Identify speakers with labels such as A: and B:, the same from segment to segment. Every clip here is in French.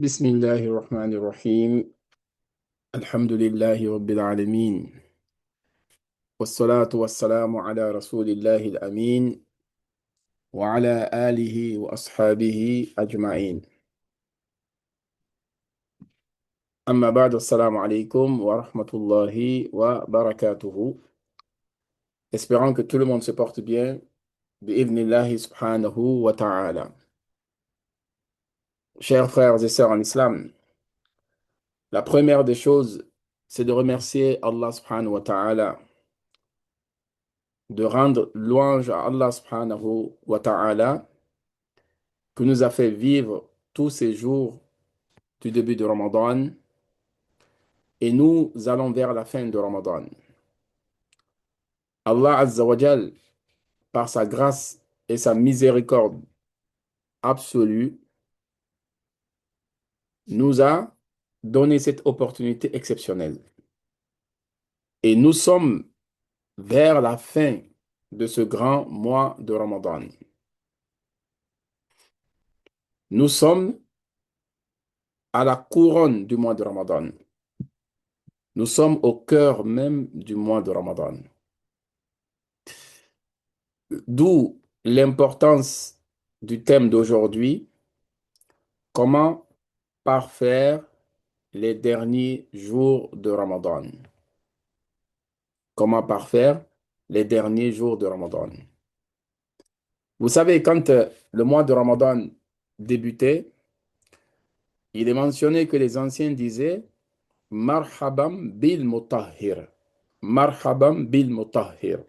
A: بسم الله الرحمن الرحيم. الحمد لله رب العالمين، والصلاة والسلام على رسول الله الأمين وعلى آله وأصحابه أجمعين. أما بعد، السلام عليكم ورحمة الله وبركاته. Espérons que tout le monde se porte bien. Bi'idhnillahi subhanahu wa ta'ala. Chers frères et sœurs en islam, la première des choses, c'est de remercier Allah subhanahu wa ta'ala, de rendre louange à Allah subhanahu wa ta'ala qui nous a fait vivre tous ces jours du début de Ramadan et nous allons vers la fin de Ramadan. Allah Azza wa Jal, par sa grâce et sa miséricorde absolue, nous a donné cette opportunité exceptionnelle. Et nous sommes vers la fin de ce grand mois de Ramadan. Nous sommes à la couronne du mois de Ramadan. Nous sommes au cœur même du mois de Ramadan. D'où l'importance du thème d'aujourd'hui, comment parfaire les derniers jours de Ramadan. Comment parfaire les derniers jours de Ramadan. Vous savez, quand le mois de Ramadan débutait, il est mentionné que les anciens disaient Marhabam bil mutahhir. Marhabam bil mutahhir.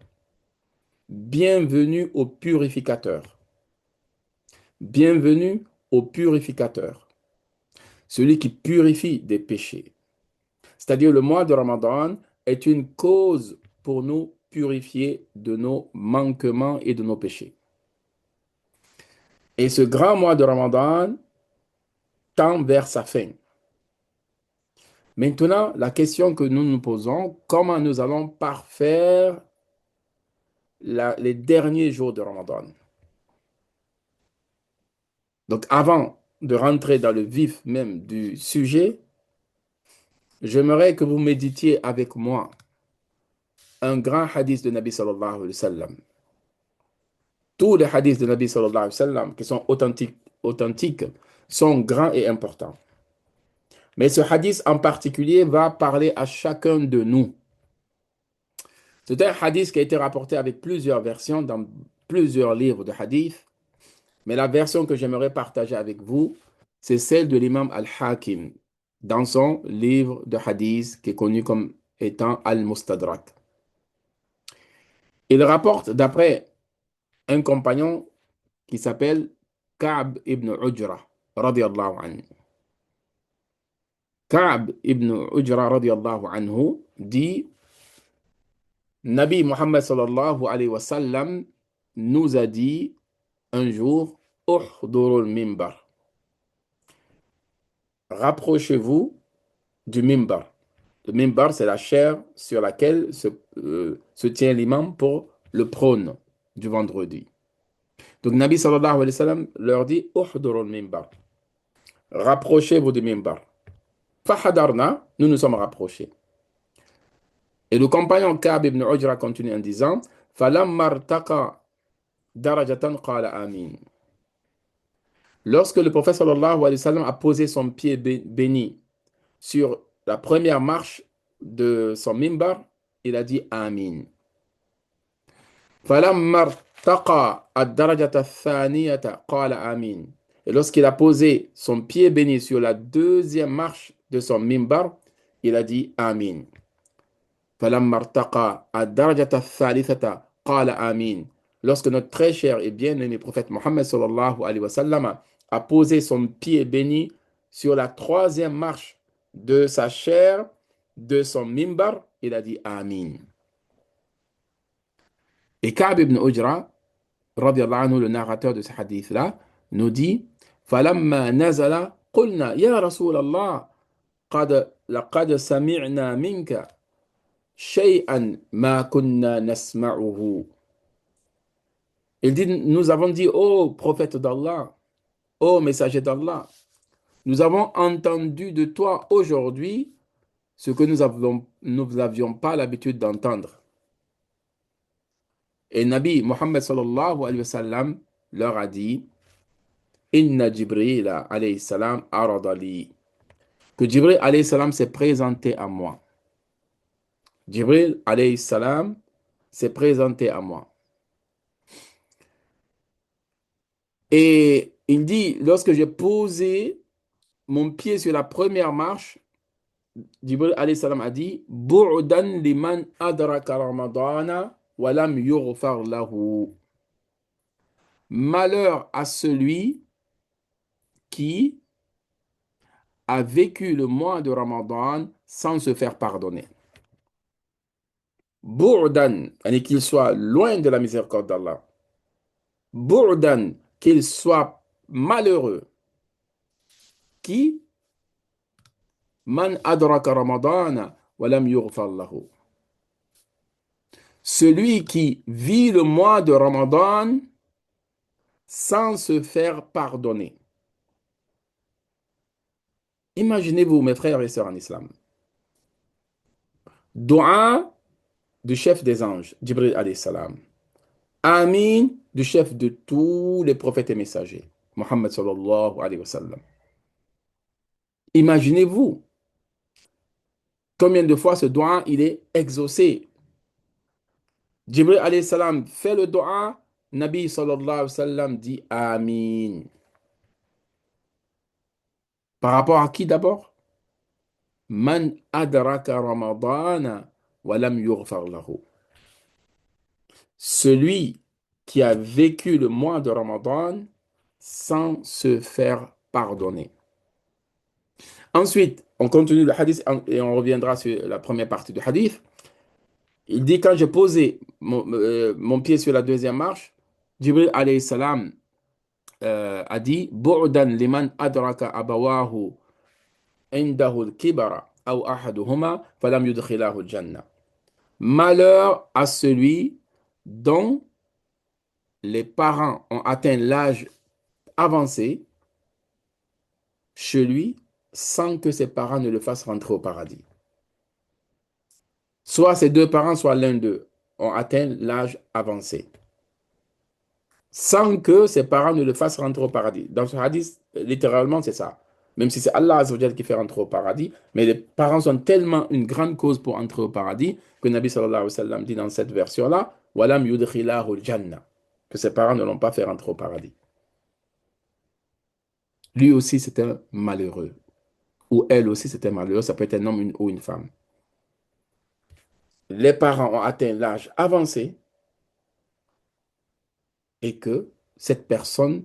A: Bienvenue au purificateur. Bienvenue au purificateur. Celui qui purifie des péchés. C'est-à-dire le mois de Ramadan est une cause pour nous purifier de nos manquements et de nos péchés. Et ce grand mois de Ramadan tend vers sa fin. Maintenant, la question que nous nous posons, comment nous allons parfaire les derniers jours de Ramadan? Donc avant de rentrer dans le vif même du sujet, j'aimerais que vous méditiez avec moi un grand hadith de Nabi sallallahu alayhi wa sallam. Tous les hadiths de Nabi sallallahu alayhi wa sallam qui sont authentiques sont grands et importants. Mais ce hadith en particulier va parler à chacun de nous. C'est un hadith qui a été rapporté avec plusieurs versions dans plusieurs livres de hadith, mais la version que j'aimerais partager avec vous, c'est celle de l'imam Al-Hakim dans son livre de hadith qui est connu comme étant Al-Mustadrak. Il rapporte d'après un compagnon qui s'appelle Ka'b ibn Ujra, radiyallahu anhu. Ka'b ibn Ujra, radiyallahu anhu, dit Nabi Muhammad sallallahu alayhi wa sallam nous a dit un jour Uhdurul mimbar. Rapprochez-vous du mimbar. Le mimbar, c'est la chaire sur laquelle se tient l'imam pour le prône du vendredi. Donc, Nabi sallallahu alayhi wa sallam leur dit Uhdurul mimbar. Rapprochez-vous du mimbar. Fahadarna, nous nous sommes rapprochés. Et le compagnon Ka'b ibn Ujra continue en disant Falamma irtaqa darajatan qala amin. Lorsque le prophète sallallahu alayhi wa sallam a posé son pied béni sur la première marche de son mimbar, il a dit Amin. فَلَمَّا ارْتَقَى الدَّرَجَةَ الثَّانِيَةَ قَالَ آمين. Et lorsqu'il a posé son pied béni sur la deuxième marche de son mimbar, il a dit Amin. فَلَمَّا ارْتَقَى الدَّرَجَةَ الثَّالِثَةَ قَالَ آمين. Lorsque notre très cher et bien-aimé prophète Mohammed sallallahu alayhi wa sallam a posé son pied béni sur la troisième marche de sa chair, de son mimbar, il a dit Amin. Et Ka'b ibn Ujra, radiallahu anhu, le narrateur de ce hadith-là, nous dit فَلَمَّا نَزَلَ قُلْنَا يَا رَسُولَ اللَّهِ لَقَدْ سَمِعْنَا مِنْكَ شَيْئًا مَا كُنَّا نَسْمَعُهُ. Il dit, nous avons dit, ô prophète d'Allah, ô messager d'Allah, nous avons entendu de toi aujourd'hui ce que nous n'avions pas l'habitude d'entendre. Et Nabi Muhammad sallallahu alayhi wa sallam leur a dit, Inna Jibril alayhi salam aradali. Que Jibril alayhi salam s'est présenté à moi. Jibril alayhi salam s'est présenté à moi. Et il dit, lorsque j'ai posé mon pied sur la première marche, Jibril alayhi salam a dit, Bu'dan liman adraka ramadana wa lam yughfar lahu. Malheur à celui qui a vécu le mois de Ramadan sans se faire pardonner. Bu'dan, et qu'il soit loin de la miséricorde d'Allah. Bu'dan, qu'il soit malheureux. Qui? Man adraka Ramadan wa lam yughfar lahu. Celui qui vit le mois de Ramadan sans se faire pardonner. Imaginez-vous, mes frères et sœurs en islam. Dua du chef des anges, Jibril alayhi salam. Amin du chef de tous les prophètes et messagers, Muhammad sallallahu alayhi wa sallam. Imaginez-vous combien de fois ce dua il est exaucé. Jibril alayhi salam fait le dua, Nabi sallallahu alayhi wa sallam dit Amin. Par rapport à qui d'abord? Man adraka Ramadana wa lam yughfar lahu. Celui qui a vécu le mois de Ramadan sans se faire pardonner. Ensuite, on continue le hadith et on reviendra sur la première partie du hadith. Il dit, quand j'ai posé mon pied sur la deuxième marche, Jibril alayhi salam a dit, Bu'dan liman adraka abawahu indahu al-kibara aw ahaduhuma falam yudkhilahu al-jannah. Malheur à celui dont les parents ont atteint l'âge avancé chez lui sans que ses parents ne le fassent rentrer au paradis. Soit ses deux parents, soit l'un d'eux ont atteint l'âge avancé sans que ses parents ne le fassent rentrer au paradis. Dans ce hadith, littéralement, c'est ça. Même si c'est Allah Azza wa Jalla qui fait rentrer au paradis, mais les parents sont tellement une grande cause pour entrer au paradis que Nabi sallallahu alayhi wa sallam dit dans cette version-là, Walam yudkhilahu al-jannah, que ses parents ne l'ont pas fait rentrer au paradis. Lui aussi, c'est un malheureux. Ou elle aussi, c'est un malheureux. Ça peut être un homme ou une femme. Les parents ont atteint l'âge avancé et que cette personne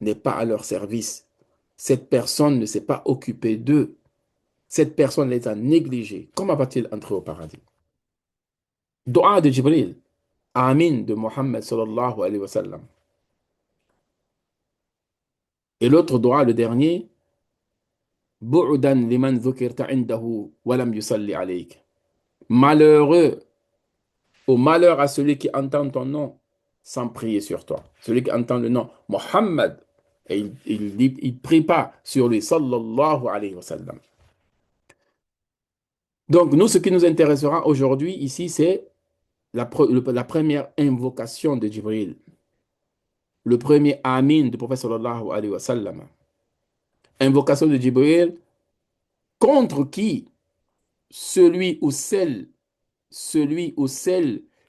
A: n'est pas à leur service. Cette personne ne s'est pas occupée d'eux. Cette personne les a négligés. Comment va-t-il entrer au paradis? Dua de Jibril. Amin de Mohammed sallallahu alayhi wa sallam. Et l'autre dua, le dernier, Bu'udan liman dhukirta indahu walam yusalli alayk. Malheureux, au malheur à celui qui entend ton nom sans prier sur toi. Celui qui entend le nom Mohammed et il prie pas sur lui, sallallahu alayhi wa sallam. Donc, nous, ce qui nous intéressera aujourd'hui ici, c'est la première invocation de Jibril, le premier Amin du prophète sallallahu alayhi wa sallam. Invocation de Jibril contre qui? Celui ou celle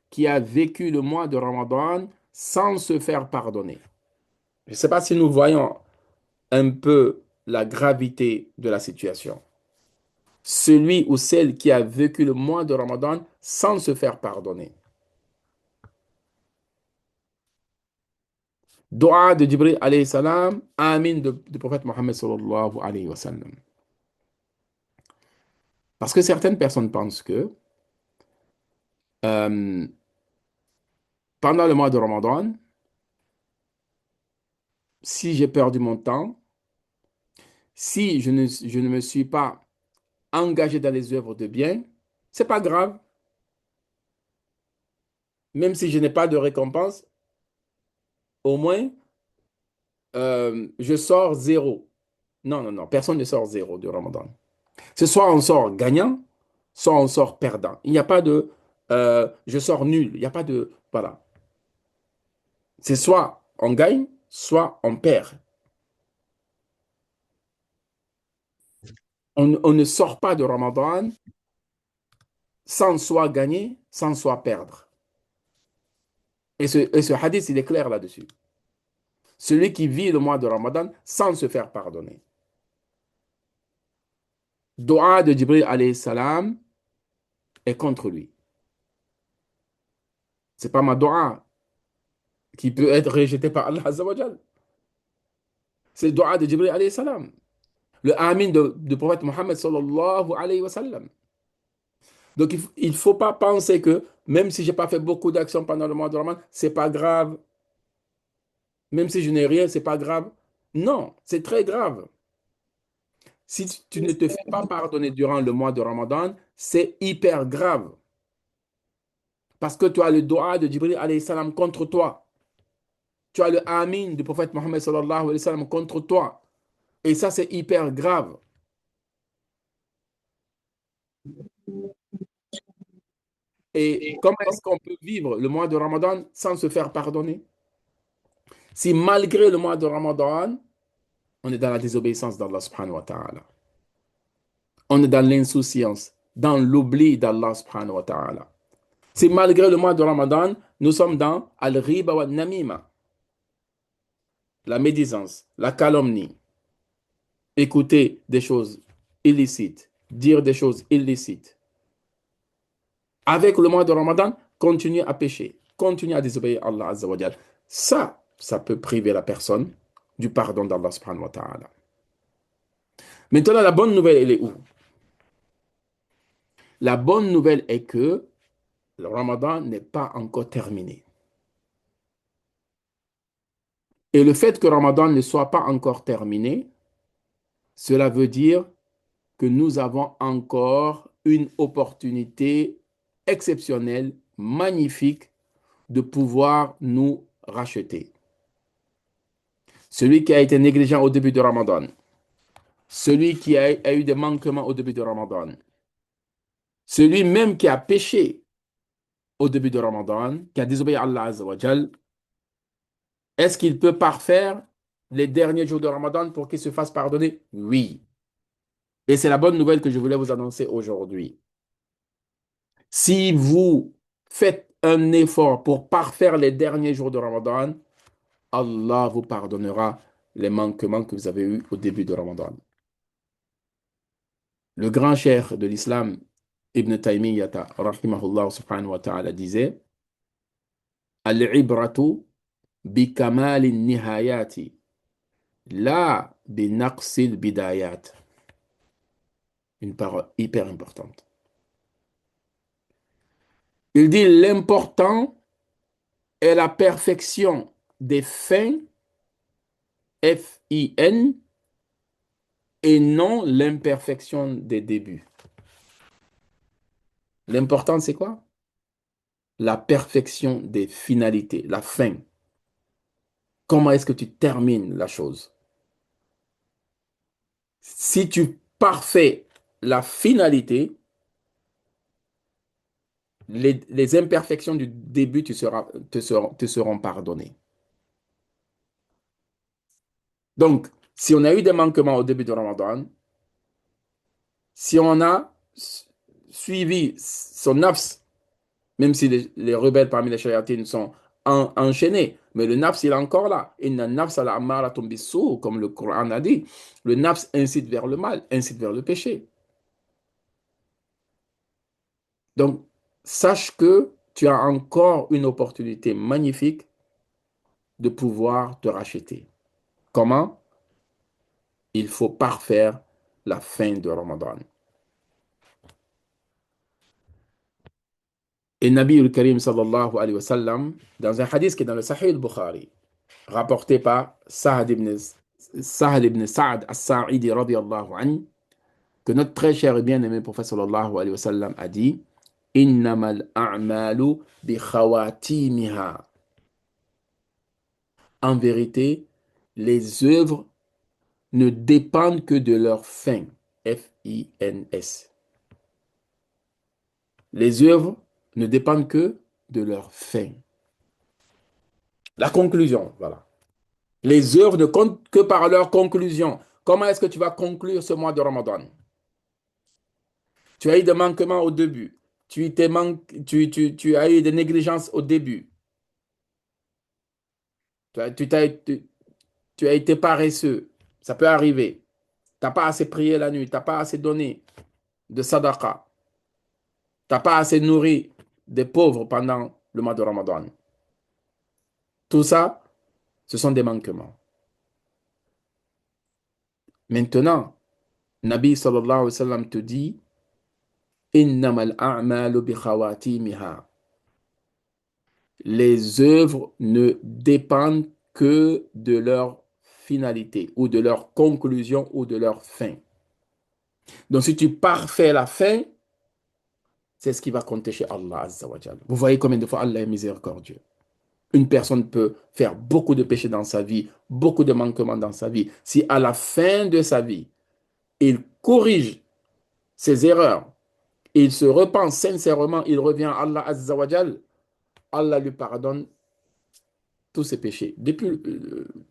A: qui a vécu le mois de Ramadan sans se faire pardonner. Je ne sais pas si nous voyons un peu la gravité de la situation. Celui ou celle qui a vécu le mois de Ramadan sans se faire pardonner. Dua de Jibril alayhi salam, Amin du prophète Mohammed sallallahu alayhi wa sallam. Parce que certaines personnes pensent que euh, pendant le mois de Ramadan, si j'ai perdu mon temps, si je ne me suis pas engagé dans les œuvres de bien, c'est pas grave. Même si je n'ai pas de récompense, au moins, je sors zéro. Non, non, non. Personne ne sort zéro du Ramadan. C'est soit on sort gagnant, soit on sort perdant. Il n'y a pas de je sors nul. Il n'y a pas de. Voilà. C'est soit on gagne, soit on perd. On ne sort pas de Ramadan sans soit gagner, sans soit perdre. Et ce hadith, il est clair là-dessus. Celui qui vit le mois de Ramadan sans se faire pardonner. Dua de Jibril alayhi salam est contre lui. C'est pas ma dua qui peut être rejetée par Allah Azza wa Jal. C'est le dua de Jibril alayhi salam. Le amin du prophète Mohammed sallallahu alayhi wa sallam. Donc il ne faut pas penser que même si je n'ai pas fait beaucoup d'actions pendant le mois de Ramadan, c'est pas grave. Même si je n'ai rien, c'est pas grave. Non, c'est très grave. Si tu ne te fais pas pardonner durant le mois de Ramadan, c'est hyper grave. Parce que tu as le dua de Jibril alayhi salam contre toi. Tu as le amin du prophète Mohammed sallallahu alayhi wa sallam contre toi. Et ça, c'est hyper grave. Et comment est-ce qu'on peut vivre le mois de Ramadan sans se faire pardonner? Si malgré le mois de Ramadan, on est dans la désobéissance d'Allah subhanahu wa ta'ala. On est dans l'insouciance, dans l'oubli d'Allah subhanahu wa ta'ala. Si malgré le mois de Ramadan, nous sommes dans al-riba wa namima, la médisance, la calomnie, écouter des choses illicites, dire des choses illicites. Avec le mois de Ramadan, continue à pécher, continue à désobéir à Allah Azza wa Jal. Ça peut priver la personne du pardon d'Allah subhanahu wa ta'ala. Maintenant, la bonne nouvelle, elle est où? La bonne nouvelle est que le Ramadan n'est pas encore terminé. Et le fait que le Ramadan ne soit pas encore terminé, cela veut dire que nous avons encore une opportunité exceptionnelle, magnifique, de pouvoir nous racheter. Celui qui a été négligent au début de Ramadan, celui qui a eu des manquements au début de Ramadan, celui même qui a péché au début de Ramadan, qui a désobéi à Allah Azza wa Jal, est-ce qu'il peut parfaire les derniers jours de Ramadan pour qu'il se fasse pardonner? Oui. Et c'est la bonne nouvelle que je voulais vous annoncer aujourd'hui. Si vous faites un effort pour parfaire les derniers jours de Ramadan, Allah vous pardonnera les manquements que vous avez eus au début de Ramadan. Le grand cheikh de l'islam, Ibn Taymiyyah, rahimahullah subhanahu wa ta'ala, disait Al-ibratu bi kamali nihayati, la bi naqsil bidayat. Une parole hyper importante. Il dit l'important est la perfection des fins, F-I-N, et non l'imperfection des débuts. L'important, c'est quoi? La perfection des finalités, la fin. Comment est-ce que tu termines la chose? Si tu parfais la finalité, les imperfections du début te seront pardonnées. Donc, si on a eu des manquements au début de Ramadan, si on a suivi son nafs, même si les rebelles parmi les shayatines sont enchaînés, mais le nafs, il est encore là. Inna nafs ala ammaratun bis-suu, comme le Coran a dit. Le nafs incite vers le mal, incite vers le péché. Donc, sache que tu as encore une opportunité magnifique de pouvoir te racheter. Comment? Il faut parfaire la fin de Ramadan. Et Nabi al-Karim sallallahu alayhi wa sallam, dans un hadith qui est dans le Sahih al-Bukhari, rapporté par Sahel ibn Sa'ad as-Sa'idi radiyallahu anhu, que notre très cher et bien-aimé prophète sallallahu alayhi wa sallam a dit Innamal a'malu bi khawatimiha. En vérité, les œuvres ne dépendent que de leur fin. F-I-N-S. Les œuvres ne dépendent que de leur fin. La conclusion, voilà. Les œuvres ne comptent que par leur conclusion. Comment est-ce que tu vas conclure ce mois de Ramadan? Tu as eu des manquements au début. Tu as eu des négligences au début. Tu as, tu t'as- tu as été paresseux. Ça peut arriver. Tu n'as pas assez prié la nuit. Tu n'as pas assez donné de sadaqa. Tu n'as pas assez nourri des pauvres pendant le mois de Ramadan. Tout ça, ce sont des manquements. Maintenant, Nabi sallallahu alayhi wa sallam te dit, Innamal a'malu bi khawatimiha. Les œuvres ne dépendent que de leur finalité ou de leur conclusion ou de leur fin. Donc, si tu parfais la fin, c'est ce qui va compter chez Allah Azza wa Jalla. Vous voyez combien de fois Allah est miséricordieux. Une personne peut faire beaucoup de péchés dans sa vie, beaucoup de manquements dans sa vie. Si à la fin de sa vie, il corrige ses erreurs, il se repent sincèrement, il revient à Allah Azza wa Jalla, Allah lui pardonne tous ses péchés, depuis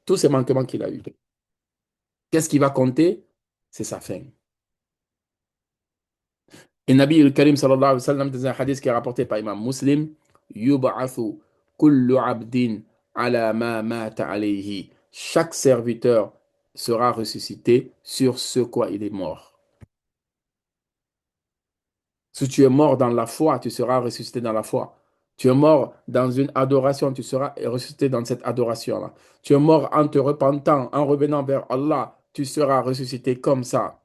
A: tous ses manquements qu'il a eus. Qu'est-ce qui va compter? C'est sa fin. Et Nabi al-Karim sallallahu alayhi wa sallam, dans un hadith qui est rapporté par Imam Muslim, Yub'athu kullu abdin ala ma mata alayhi. Chaque serviteur sera ressuscité sur ce quoi il est mort. Si tu es mort dans la foi, tu seras ressuscité dans la foi. Tu es mort dans une adoration, tu seras ressuscité dans cette adoration-là. Tu es mort en te repentant, en revenant vers Allah, tu seras ressuscité comme ça.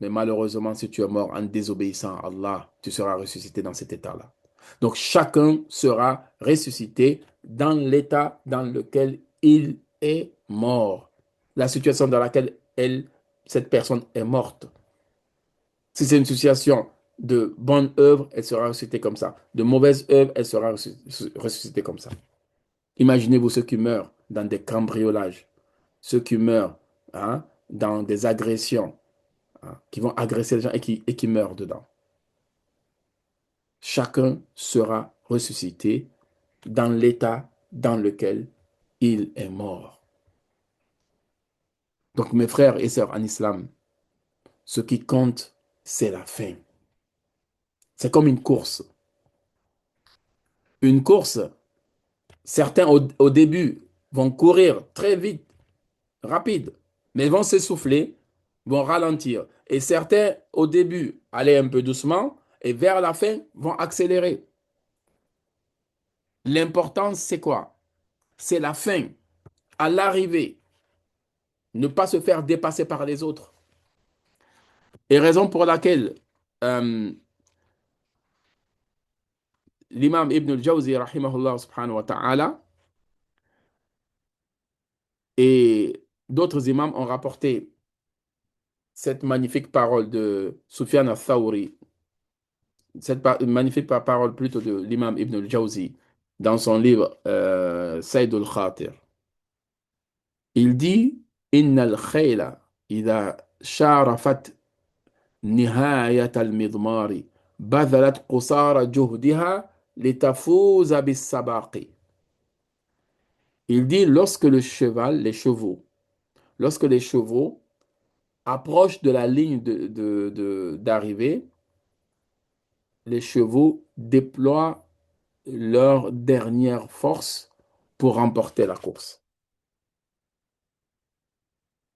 A: Mais malheureusement, si tu es mort en désobéissant à Allah, tu seras ressuscité dans cet état-là. Donc chacun sera ressuscité dans l'état dans lequel il est mort. La situation dans laquelle cette personne est morte. Si c'est une situation de bonne œuvre, elle sera ressuscitée comme ça. De mauvaise œuvre, elle sera ressuscitée comme ça. Imaginez-vous ceux qui meurent dans des cambriolages, ceux qui meurent hein, dans des agressions, hein, qui vont agresser les gens et qui meurent dedans. Chacun sera ressuscité dans l'état dans lequel il est mort. Donc mes frères et sœurs en islam, ce qui compte, c'est la fin. C'est comme une course. Une course, certains au début vont courir très vite, rapide, mais vont s'essouffler, vont ralentir. Et certains au début aller un peu doucement et vers la fin vont accélérer. L'important, c'est quoi? C'est la fin, à l'arrivée. Ne pas se faire dépasser par les autres. Et raison pour laquelle euh, l'imam Ibn al-Jawzi, rahimahullah subhanahu wa ta'ala, et d'autres imams ont rapporté cette magnifique parole de Sufyan al-Thawri, cette magnifique parole plutôt de l'imam Ibn al-Jawzi dans son livre Sayd al-Khatir. Il dit Inna al-khayla idha sharafat نهاية المضمار بذلت قصارى جهدها لتفوز بالسباق. Il dit lorsque lorsque les chevaux approchent de la ligne d'arrivée, les chevaux déploient leur dernière force pour remporter la course.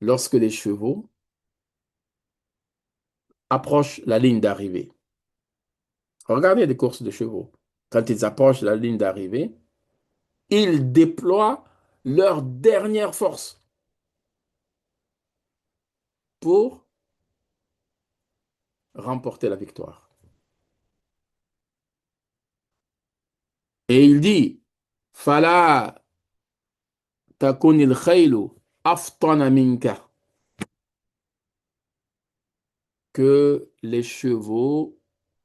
A: Lorsque les chevaux approchent la ligne d'arrivée, regardez les courses de chevaux. Quand ils approchent la ligne d'arrivée, ils déploient leur dernière force pour remporter la victoire. Et il dit, Fala takunil khaylu aftana minka, que les chevaux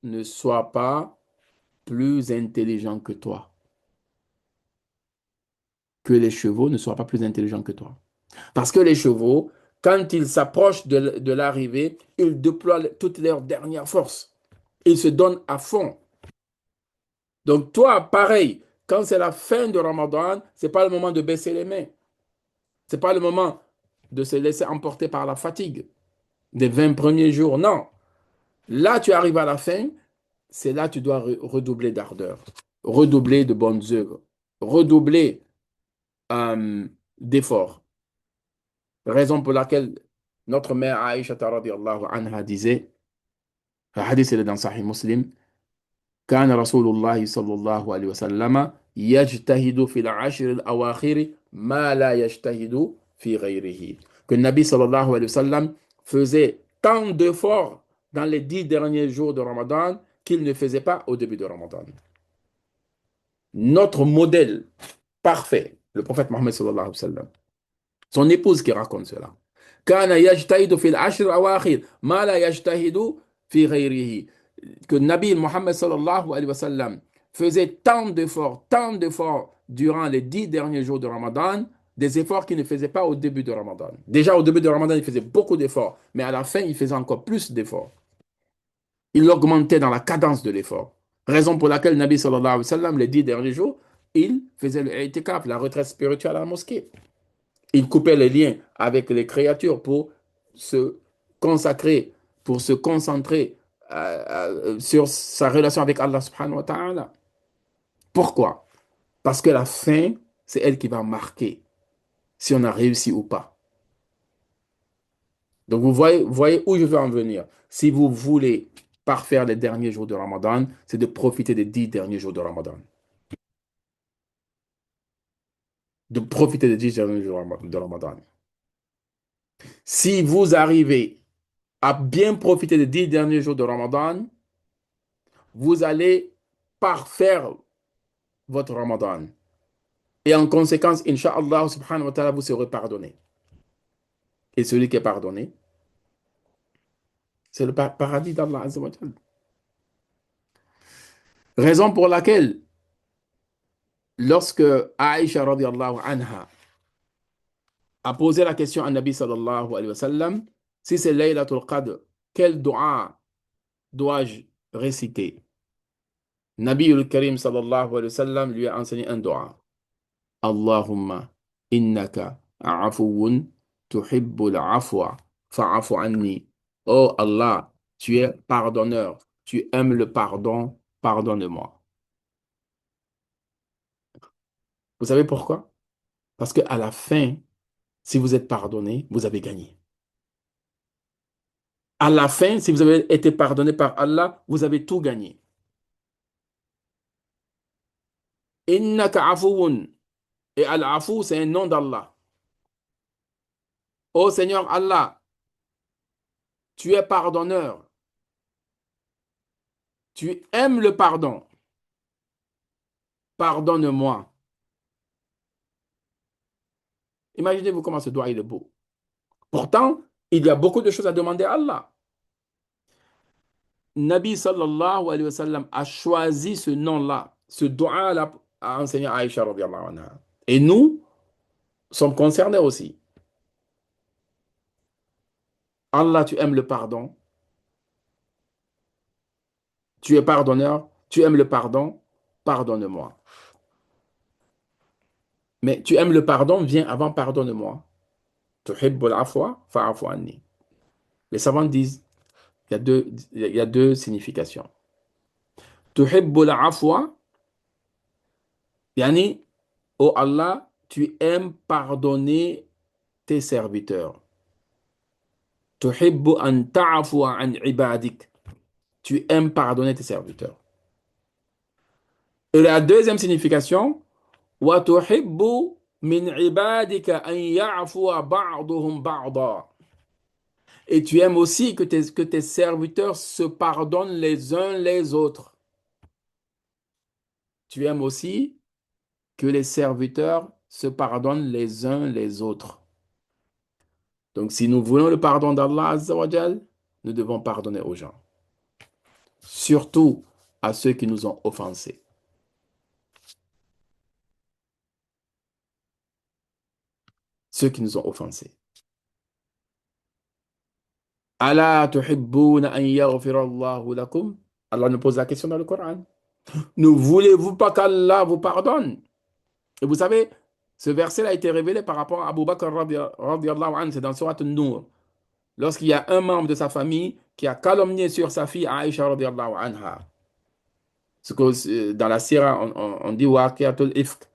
A: ne soient pas plus intelligents que toi. Que les chevaux ne soient pas plus intelligents que toi. Parce que les chevaux, quand ils s'approchent de l'arrivée, ils déploient toutes leurs dernières forces. Ils se donnent à fond. Donc toi, pareil, quand c'est la fin de Ramadan, ce n'est pas le moment de baisser les mains. Ce n'est pas le moment de se laisser emporter par la fatigue des 20 premiers jours. Non. Là, tu arrives à la fin, c'est là que tu dois redoubler d'ardeur, redoubler de bonnes œuvres, redoubler d'efforts. Raison pour laquelle notre mère Aïcha radiallahu anha disait, le hadith est dans Sahih Muslim, كان رسول الله صلى الله عليه وسلم يجتهد في العشر الأواخر ما لا يجتهد في غيره. Que le Nabi sallallahu alayhi wa sallam faisait tant d'efforts dans les 10 derniers jours de Ramadan qu'il ne faisait pas au début de Ramadan. Notre modèle parfait, le prophète Mohammed sallallahu alayhi wa sallam, son épouse qui raconte cela. كان يجتهد في العشر الأواخر ما لا يجتهد في غيره. Que Nabi Mohammed sallallahu alayhi wa sallam faisait tant d'efforts durant les 10 derniers jours de Ramadan, des efforts qu'il ne faisait pas au début de Ramadan. Déjà au début de Ramadan, il faisait beaucoup d'efforts, mais à la fin, il faisait encore plus d'efforts. Il augmentait dans la cadence de l'effort. Raison pour laquelle Nabi sallallahu alayhi wa sallam, les 10 derniers jours, il faisait le i'tikaf, la retraite spirituelle à la mosquée. Il coupait les liens avec les créatures pour se consacrer, pour se concentrer sur sa relation avec Allah subhanahu wa ta'ala. Pourquoi? Parce que la fin, c'est elle qui va marquer si on a réussi ou pas. Donc vous voyez où je veux en venir. Si vous voulez parfaire les derniers jours de Ramadan, c'est de profiter des 10 derniers jours de Ramadan. De profiter des 10 derniers jours de Ramadan. Si vous arrivez à bien profiter des 10 derniers jours de Ramadan, vous allez parfaire votre Ramadan. Et en conséquence, Inch'Allah subhanahu wa ta'ala, vous serez pardonné. Et celui qui est pardonné, c'est le paradis d'Allah Azza wa Jal. Raison pour laquelle, lorsque Aïcha radiallahu anha a posé la question à Nabi sallallahu alayhi wa sallam, si c'est Laylatul Qadr, quel dua dois-je réciter? Nabi al-Karim sallallahu alayhi wa sallam lui a enseigné un dua. Allahumma innaka afuwun tuhibbul afwa fa'afu anni. Oh Allah, tu es pardonneur, tu aimes le pardon, pardonne-moi. Vous savez pourquoi? Parce qu'à la fin, si vous êtes pardonné, vous avez gagné. À la fin, si vous avez été pardonné par Allah, vous avez tout gagné. Innaka afuwun. Et al-afu, c'est un nom d'Allah. Oh Seigneur Allah, tu es pardonneur. Tu aimes le pardon. Pardonne-moi. Imaginez-vous comment ce doigt il est beau. Pourtant, il y a beaucoup de choses à demander à Allah. Nabi sallallahu alayhi wa sallam a choisi ce nom-là, ce doigt-là a enseigné à Aïcha radiallahu anha. Et nous sommes concernés aussi. Allah, tu aimes le pardon, tu es pardonneur, tu aimes le pardon, pardonne-moi. Mais tu aimes le pardon, viens avant pardonne-moi. Tuhibbul afwa fa'afu anni. Les savants disent, il y a deux significations. Tuhibbul afwa, yani, oh Allah, tu aimes pardonner tes serviteurs. Tuhibbu an ta'afwa an ibadik. Tu aimes pardonner tes serviteurs. Et la deuxième signification, wa tuhibbu min ibadika an ya'afwa ba'duhum ba'da. Et tu aimes aussi que tes serviteurs se pardonnent les uns les autres. Tu aimes aussi que les serviteurs se pardonnent les uns les autres. Donc, si nous voulons le pardon d'Allah Azza wa Jal, nous devons pardonner aux gens. Surtout à ceux qui nous ont offensés. Ceux qui nous ont offensés. Allah tuhibbuna an yaghfira Allahu lakum. Allah nous pose la question dans le Coran. Ne voulez-vous pas qu'Allah vous pardonne? Et vous savez, ce verset a été révélé par rapport à Abu Bakr radiallahu anhu, c'est dans Surat An-Nur. Lorsqu'il y a un membre de sa famille qui a calomnié sur sa fille Aïcha radiallahu anha. Ce que, dans la Sira, on dit Waqiatul Ifk,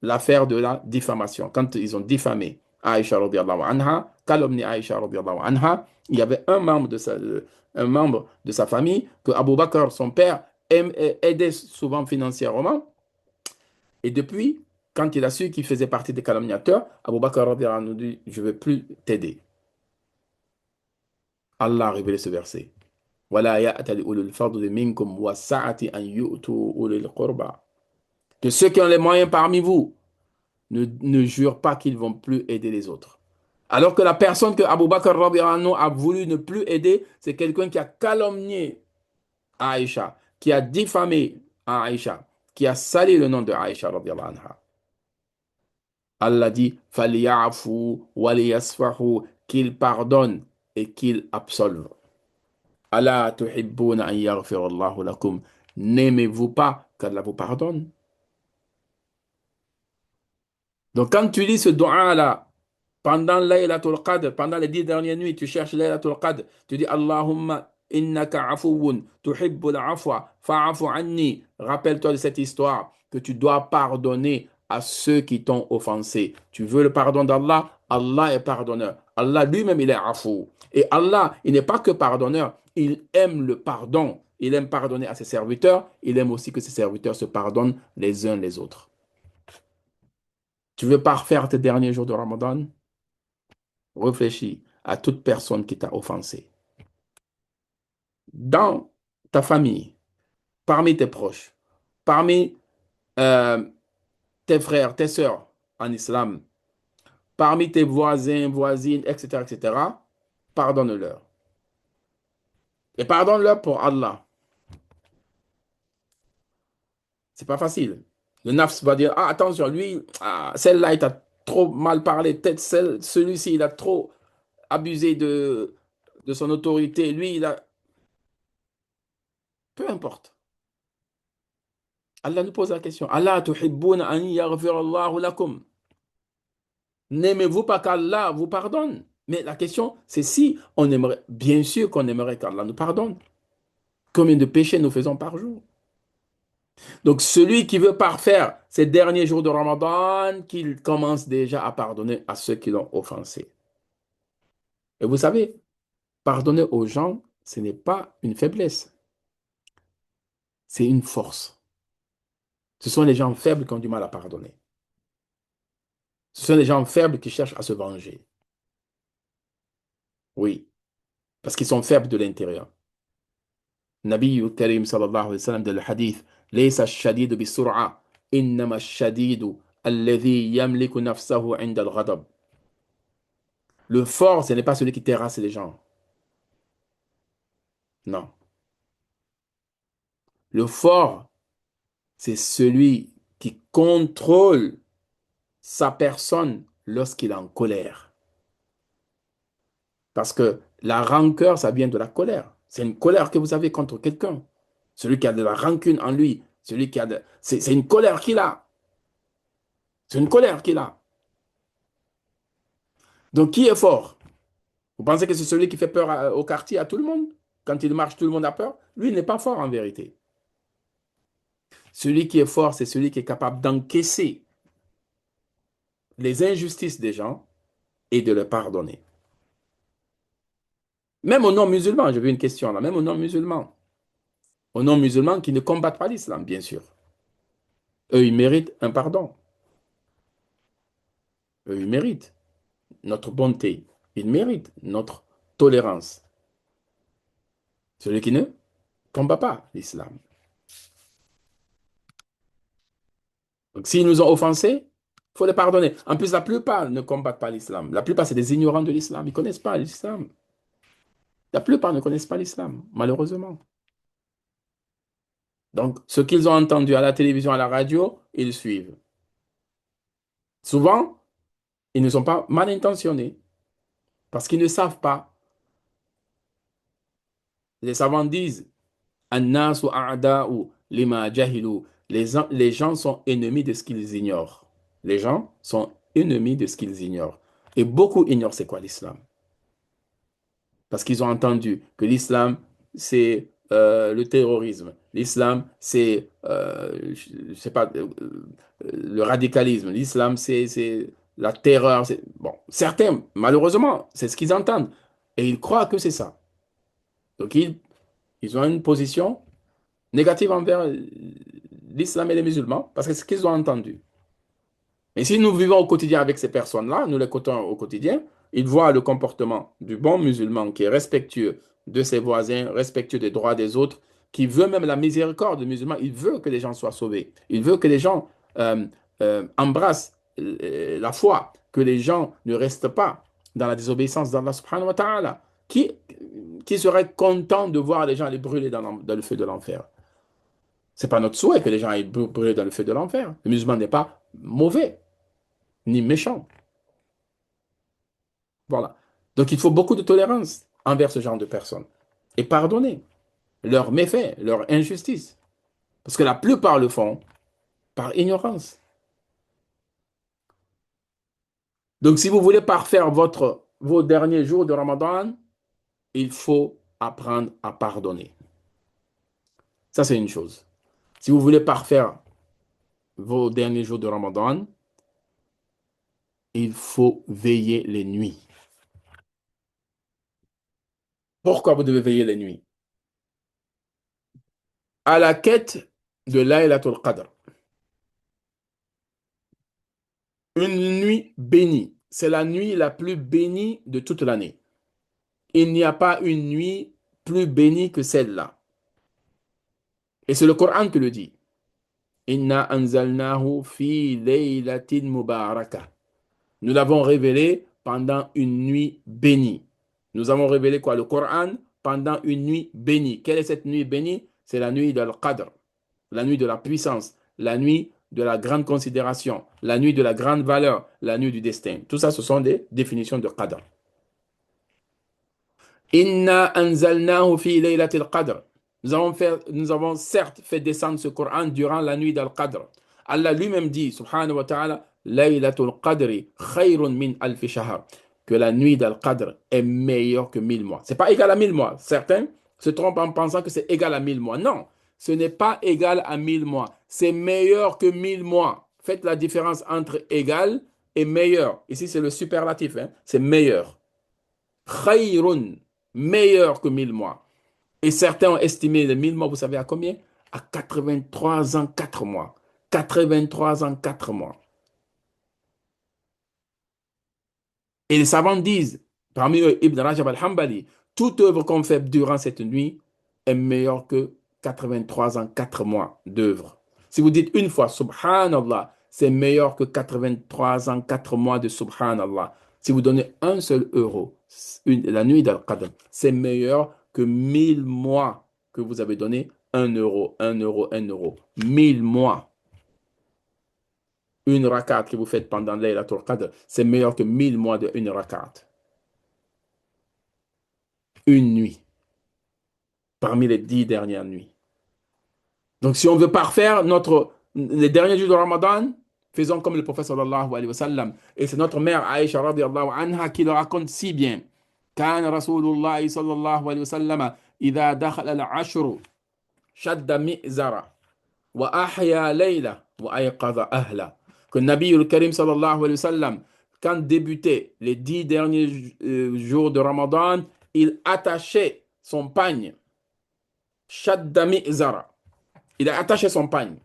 A: l'affaire de la diffamation. Quand ils ont diffamé Aïcha radiallahu anha, calomnié Aïcha radiallahu anha, il y avait un membre de sa famille que Abu Bakr, son père, aidait souvent financièrement. Et depuis, quand il a su qu'il faisait partie des calomniateurs, Abu Bakr radiallahu anhu dit, je ne vais plus t'aider. Allah a révélé ce verset. ولا يأتل أولو الفضل منكم والسعة أن يؤتوا أولي القربى. Que ceux qui ont les moyens parmi vous ne jurent pas qu'ils vont plus aider les autres. Alors que la personne que Abu Bakr radhiyallahu anhu a voulu ne plus aider, c'est quelqu'un qui a calomnié Aïcha, qui a diffamé Aïcha, qui a sali le nom de Aïcha radhiyallahu anha. Allah dit فَلْيَعْفُوا وَلْيَصْفَحُوا, qu'il pardonne et qu'il absolve. Allah tuhibbuna an yaghfira Allahu lakum. N'aimez-vous pas qu'Allah vous pardonne? Donc quand tu lis ce doua-là, pendant Laylatul Qadr, pendant les 10 dernières nuits, tu cherches Laylatul Qadr, tu dis Allahumma innaka afuwun tuhibbul afwa fa'afu anni. Rappelle-toi de cette histoire que tu dois pardonner à ceux qui t'ont offensé. Tu veux le pardon d'Allah? Allah est pardonneur. Allah lui-même, il est afou. Et Allah, il n'est pas que pardonneur, il aime le pardon. Il aime pardonner à ses serviteurs. Il aime aussi que ses serviteurs se pardonnent les uns les autres. Tu veux parfaire tes derniers jours de Ramadan? Réfléchis à toute personne qui t'a offensé. Dans ta famille, parmi tes proches, parmi euh, tes frères, tes sœurs en islam, parmi tes voisins, voisines, etc., etc., pardonne-leur. Et pardonne-leur pour Allah. C'est pas facile. Le nafs va dire, ah, attention, lui, ah, celle-là, il t'a trop mal parlé. Peut-être celui-ci, il a trop abusé de son autorité. Lui, il a... Peu importe. Allah nous pose la question. Allah tuhibbuna an yaghfira Allahu lakum. N'aimez-vous pas qu'Allah vous pardonne? Mais la question, c'est si on aimerait, bien sûr qu'on aimerait qu'Allah nous pardonne. Combien de péchés nous faisons par jour? Donc, celui qui veut parfaire ces derniers jours de Ramadan, qu'il commence déjà à pardonner à ceux qui l'ont offensé. Et vous savez, pardonner aux gens, ce n'est pas une faiblesse, c'est une force. Ce sont les gens faibles qui ont du mal à pardonner. Ce sont les gens faibles qui cherchent à se venger. Oui, parce qu'ils sont faibles de l'intérieur. Nabi Karim sallallahu alayhi wa sallam dans le hadith, ليس الشديد بسرعة إنما الشديد الذي يملك نفسه عند الغضب. Le fort, ce n'est pas celui qui terrasse les gens. Non. Le fort, c'est celui qui contrôle sa personne lorsqu'il est en colère. Parce que la rancœur, ça vient de la colère. C'est une colère que vous avez contre quelqu'un. Celui qui a de la rancune en lui, celui qui a de... C'est une colère qu'il a. C'est une colère qu'il a. Donc, qui est fort? Vous pensez que c'est celui qui fait peur au quartier à tout le monde? Quand il marche, tout le monde a peur? Lui, il n'est pas fort en vérité. Celui qui est fort, c'est celui qui est capable d'encaisser les injustices des gens et de les pardonner. Même aux non-musulmans, j'ai vu une question là, même aux non-musulmans. Aux non-musulmans qui ne combattent pas l'islam, bien sûr. Eux, ils méritent un pardon. Eux, ils méritent notre bonté. Ils méritent notre tolérance. Celui qui ne combat pas l'islam. Donc, s'ils nous ont offensés, il faut les pardonner. En plus, la plupart ne combattent pas l'islam. La plupart, c'est des ignorants de l'islam. Ils ne connaissent pas l'islam. La plupart ne connaissent pas l'islam, malheureusement. Donc, ce qu'ils ont entendu à la télévision, à la radio, ils suivent. Souvent, ils ne sont pas mal intentionnés parce qu'ils ne savent pas les savants disent, An-nasu a'da'u lima jahilu. Les gens sont ennemis de ce qu'ils ignorent. Les gens sont ennemis de ce qu'ils ignorent. Et beaucoup ignorent c'est quoi l'islam. Parce qu'ils ont entendu que l'islam, c'est le terrorisme. L'islam, c'est, je sais pas, le radicalisme. L'islam, c'est la terreur. Bon, certains, malheureusement, c'est ce qu'ils entendent. Et ils croient que c'est ça. Donc, ils ont une position négative envers l'islam et les musulmans parce que c'est ce qu'ils ont entendu. Et si nous vivons au quotidien avec ces personnes-là, nous les côtoyons au quotidien, ils voient le comportement du bon musulman qui est respectueux de ses voisins, respectueux des droits des autres, qui veut même la miséricorde du musulman. Il veut que les gens soient sauvés. Il veut que les gens embrassent la foi, que les gens ne restent pas dans la désobéissance d'Allah subhanahu wa ta'ala. Qui serait content de voir les gens aller brûler dans le feu de l'enfer? C'est pas notre souhait que les gens aillent brûler dans le feu de l'enfer. Le musulman n'est pas mauvais ni méchant. Voilà. Donc il faut beaucoup de tolérance envers ce genre de personnes et pardonner leurs méfaits, leurs injustices. Parce que la plupart le font par ignorance. Donc si vous voulez parfaire vos derniers jours de Ramadan, il faut apprendre à pardonner. Ça, c'est une chose. Si vous voulez parfaire vos derniers jours de Ramadan, il faut veiller les nuits. Pourquoi vous devez veiller les nuits? À la quête de Laylatul Qadr. Une nuit bénie. C'est la nuit la plus bénie de toute l'année. Il n'y a pas une nuit plus bénie que celle-là. Et c'est le Coran qui le dit. Inna anzalnahu fi laylatin mubaraka. Nous l'avons révélé pendant une nuit bénie. Nous avons révélé quoi? Le Coran pendant une nuit bénie. Quelle est cette nuit bénie? C'est la nuit de l'Qadr, la nuit de la puissance, la nuit de la grande considération, la nuit de la grande valeur, la nuit du destin. Tout ça, ce sont des définitions de Qadr. Inna anzalnahu fi laylatil qadr. Nous avons certes fait descendre ce Coran durant la nuit d'Al-Qadr. Allah lui-même dit, subhanahu wa ta'ala, Laylatul Qadri khayrun min alfi shahr. Que la nuit d'Al-Qadr est meilleure que 1000 mois. C'est pas égal à 1000 mois. Certains se trompent en pensant que c'est égal à 1000 mois. Non, ce n'est pas égal à 1000 mois. C'est meilleur que 1000 mois. Faites la différence entre égal et meilleur. Ici, c'est le superlatif, hein. C'est meilleur. Khayrun, meilleur que 1000 mois. Et certains ont estimé les 1000 mois, vous savez à combien? À 83 ans, 4 mois. 83 ans, 4 mois. Et les savants disent, parmi eux Ibn Rajab al-Hambali, toute œuvre qu'on fait durant cette nuit est meilleure que 83 ans, 4 mois d'œuvre. Si vous dites une fois Subhanallah, c'est meilleur que 83 ans, 4 mois de Subhanallah. Si vous donnez un seul euro, la nuit d'Al-Qadr, c'est meilleur que 1000 mois que vous avez donné un euro, un euro, un euro. 1000 mois. Une rakat que vous faites pendant Laylatul Qadr, c'est meilleur que 1000 mois de une rakat. Une nuit, parmi les 10 dernières nuits. Donc, si on veut parfaire les derniers jours de Ramadan, faisons comme le prophète sallallahu alayhi wa sallam. Et c'est notre mère Aïcha radiallahu anha qui le raconte si bien. كان رسول الله صلى الله عليه وسلم إذا دخل العشر شد مئزرة وأحيا ليلة وأيقظ أهله. Que Nabi al-Karim sallallahu alayhi wa sallam, quand débutaient les 10 derniers jours de Ramadan, il attachait son pagne. Shadda mi'zara. Il a attaché son pagne.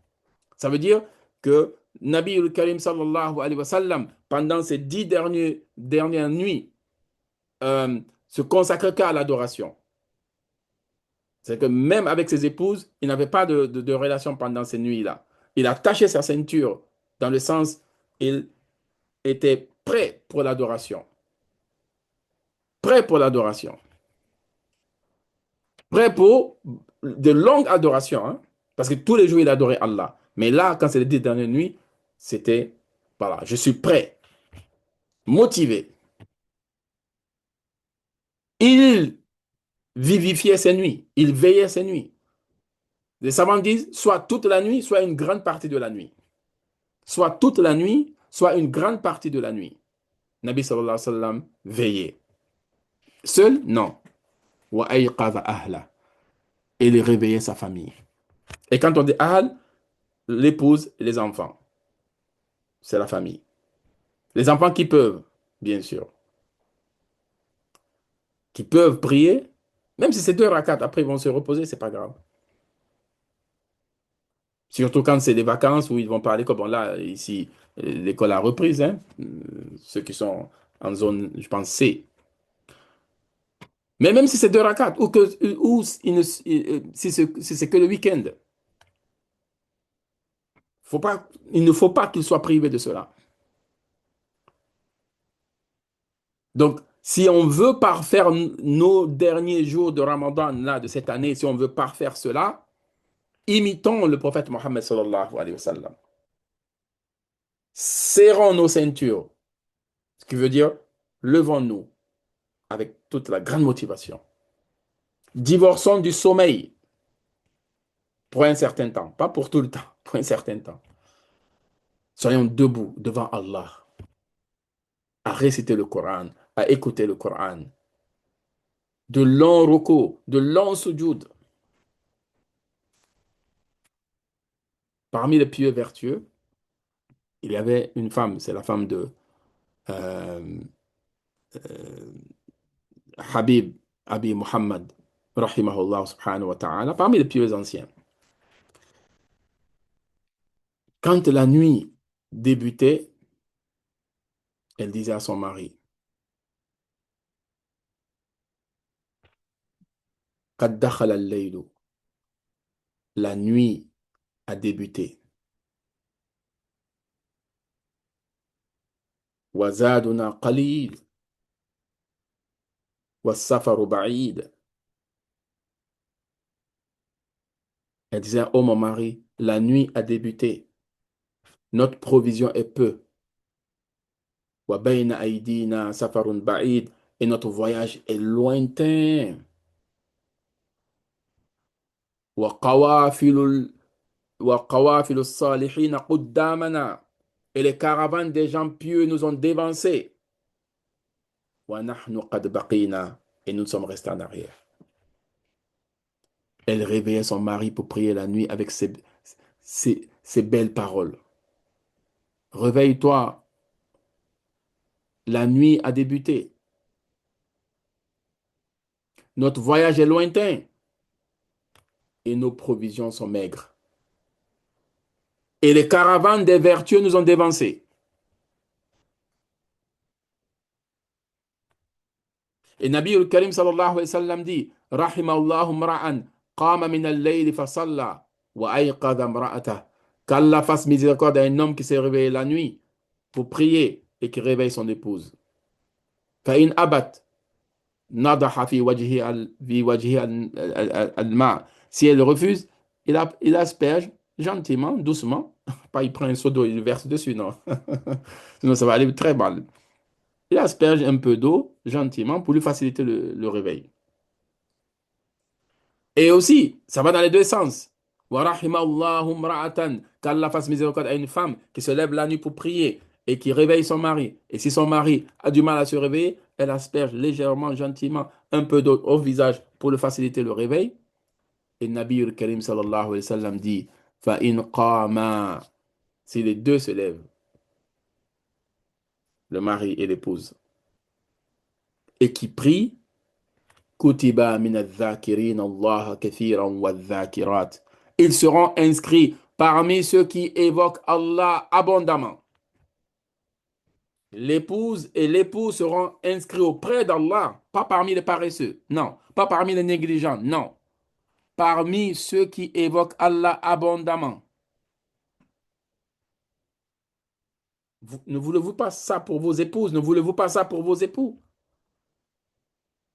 A: Ça veut dire que Nabi al-Karim sallallahu alayhi wa sallam, pendant ces 10 dernières nuits, se consacrait qu'à l'adoration. C'est que même avec ses épouses, il n'avait pas de relation pendant ces nuits-là. Il attachait sa ceinture dans le sens, il était prêt pour l'adoration. Prêt pour l'adoration. Prêt pour de longues adorations. Hein? Parce que tous les jours, il adorait Allah. Mais là, quand c'est les 10 dernières nuits, c'était, voilà, je suis prêt, motivé. Il vivifiait ses nuits, il veillait ses nuits. Les savants disent soit toute la nuit, soit une grande partie de la nuit. Soit toute la nuit, soit une grande partie de la nuit. Nabi sallallahu alayhi wa sallam veillait. Seul? Non. Wa ayqadha ahla. Et il réveillait sa famille. Et quand on dit ahl, l'épouse et les enfants, c'est la famille. Les enfants qui peuvent, bien sûr, qui peuvent prier, même si c'est 2 rakats, après ils vont se reposer, c'est pas grave. Surtout quand c'est des vacances où ils vont parler, comme bon, là, ici, l'école a reprise, hein, ceux qui sont en zone, je pense, C. Mais même si c'est 2 rakats, ou si c'est que le week-end, il ne faut pas qu'ils soient privés de cela. Donc, si on veut parfaire nos derniers jours de Ramadan, là, de cette année, si on veut parfaire cela, imitons le prophète Mohammed sallallahu alayhi wa sallam. Serrons nos ceintures, ce qui veut dire levons-nous avec toute la grande motivation. Divorçons du sommeil pour un certain temps, pas pour tout le temps, pour un certain temps. Soyons debout devant Allah, à réciter le Coran, à écouter le Coran, de longs recos, de longs sujoud. Parmi les pieux vertueux, il y avait une femme, c'est la femme de euh, Habib Abi Muhammad, rahimahullah subhanahu wa ta'ala, parmi les pieux anciens. Quand la nuit débutait, elle disait à son mari, قد دخل الليل, la nuit a débuté. وزادنا قليل والسفر بعيد. Elle disait, oh mon mari, la nuit a débuté. Notre provision est peu. وبين أيدينا سفر بعيد. Et notre voyage est lointain. وقوافل وقوافل الصالحين قدامنا. Et les caravanes des gens pieux nous ont dévancés. وَنَحْنُ قَدْ بَقِينَا. Et nous sommes restés en arrière. Elle réveillait son mari pour prier la nuit avec ses belles paroles. Réveille-toi, la nuit a débuté. Notre voyage est lointain et nos provisions sont maigres. Et les caravanes des vertueux nous ont dévancés. Et Nabi al-Karim sallallahu alayhi wa sallam dit, Rahimallahu mra'an qama min al-layli fa salla wa ayqadha mra'atah. Qu'Allah fasse miséricorde à un homme qui s'est réveillé la nuit pour prier et qui réveille son épouse. Fa in abat nadaha fi wajhi al-ma. Si elle refuse, il asperge gentiment, doucement. Pas il prend un seau d'eau, il le verse dessus, non. Sinon, ça va aller très mal. Il asperge un peu d'eau gentiment pour lui faciliter le réveil. Et aussi, ça va dans les deux sens. Wa rahimallahu imra'atan, qu'Allah fasse miséricorde à une femme qui se lève la nuit pour prier et qui réveille son mari. Et si son mari a du mal à se réveiller, elle asperge légèrement, gentiment, un peu d'eau au visage pour le faciliter le réveil. Et Nabi al-Karim sallallahu alayhi wa sallam dit, fa in qama, si les deux se lèvent, le mari et l'épouse, et qui prient, kutiba min al-dhakirin Allah kathiran wa dhakirat. Ils seront inscrits parmi ceux qui évoquent Allah abondamment. L'épouse et l'époux seront inscrits auprès d'Allah, pas parmi les paresseux, non, pas parmi les négligents, non, parmi ceux qui évoquent Allah abondamment. Ne voulez-vous pas ça pour vos épouses? Ne voulez-vous pas ça pour vos époux?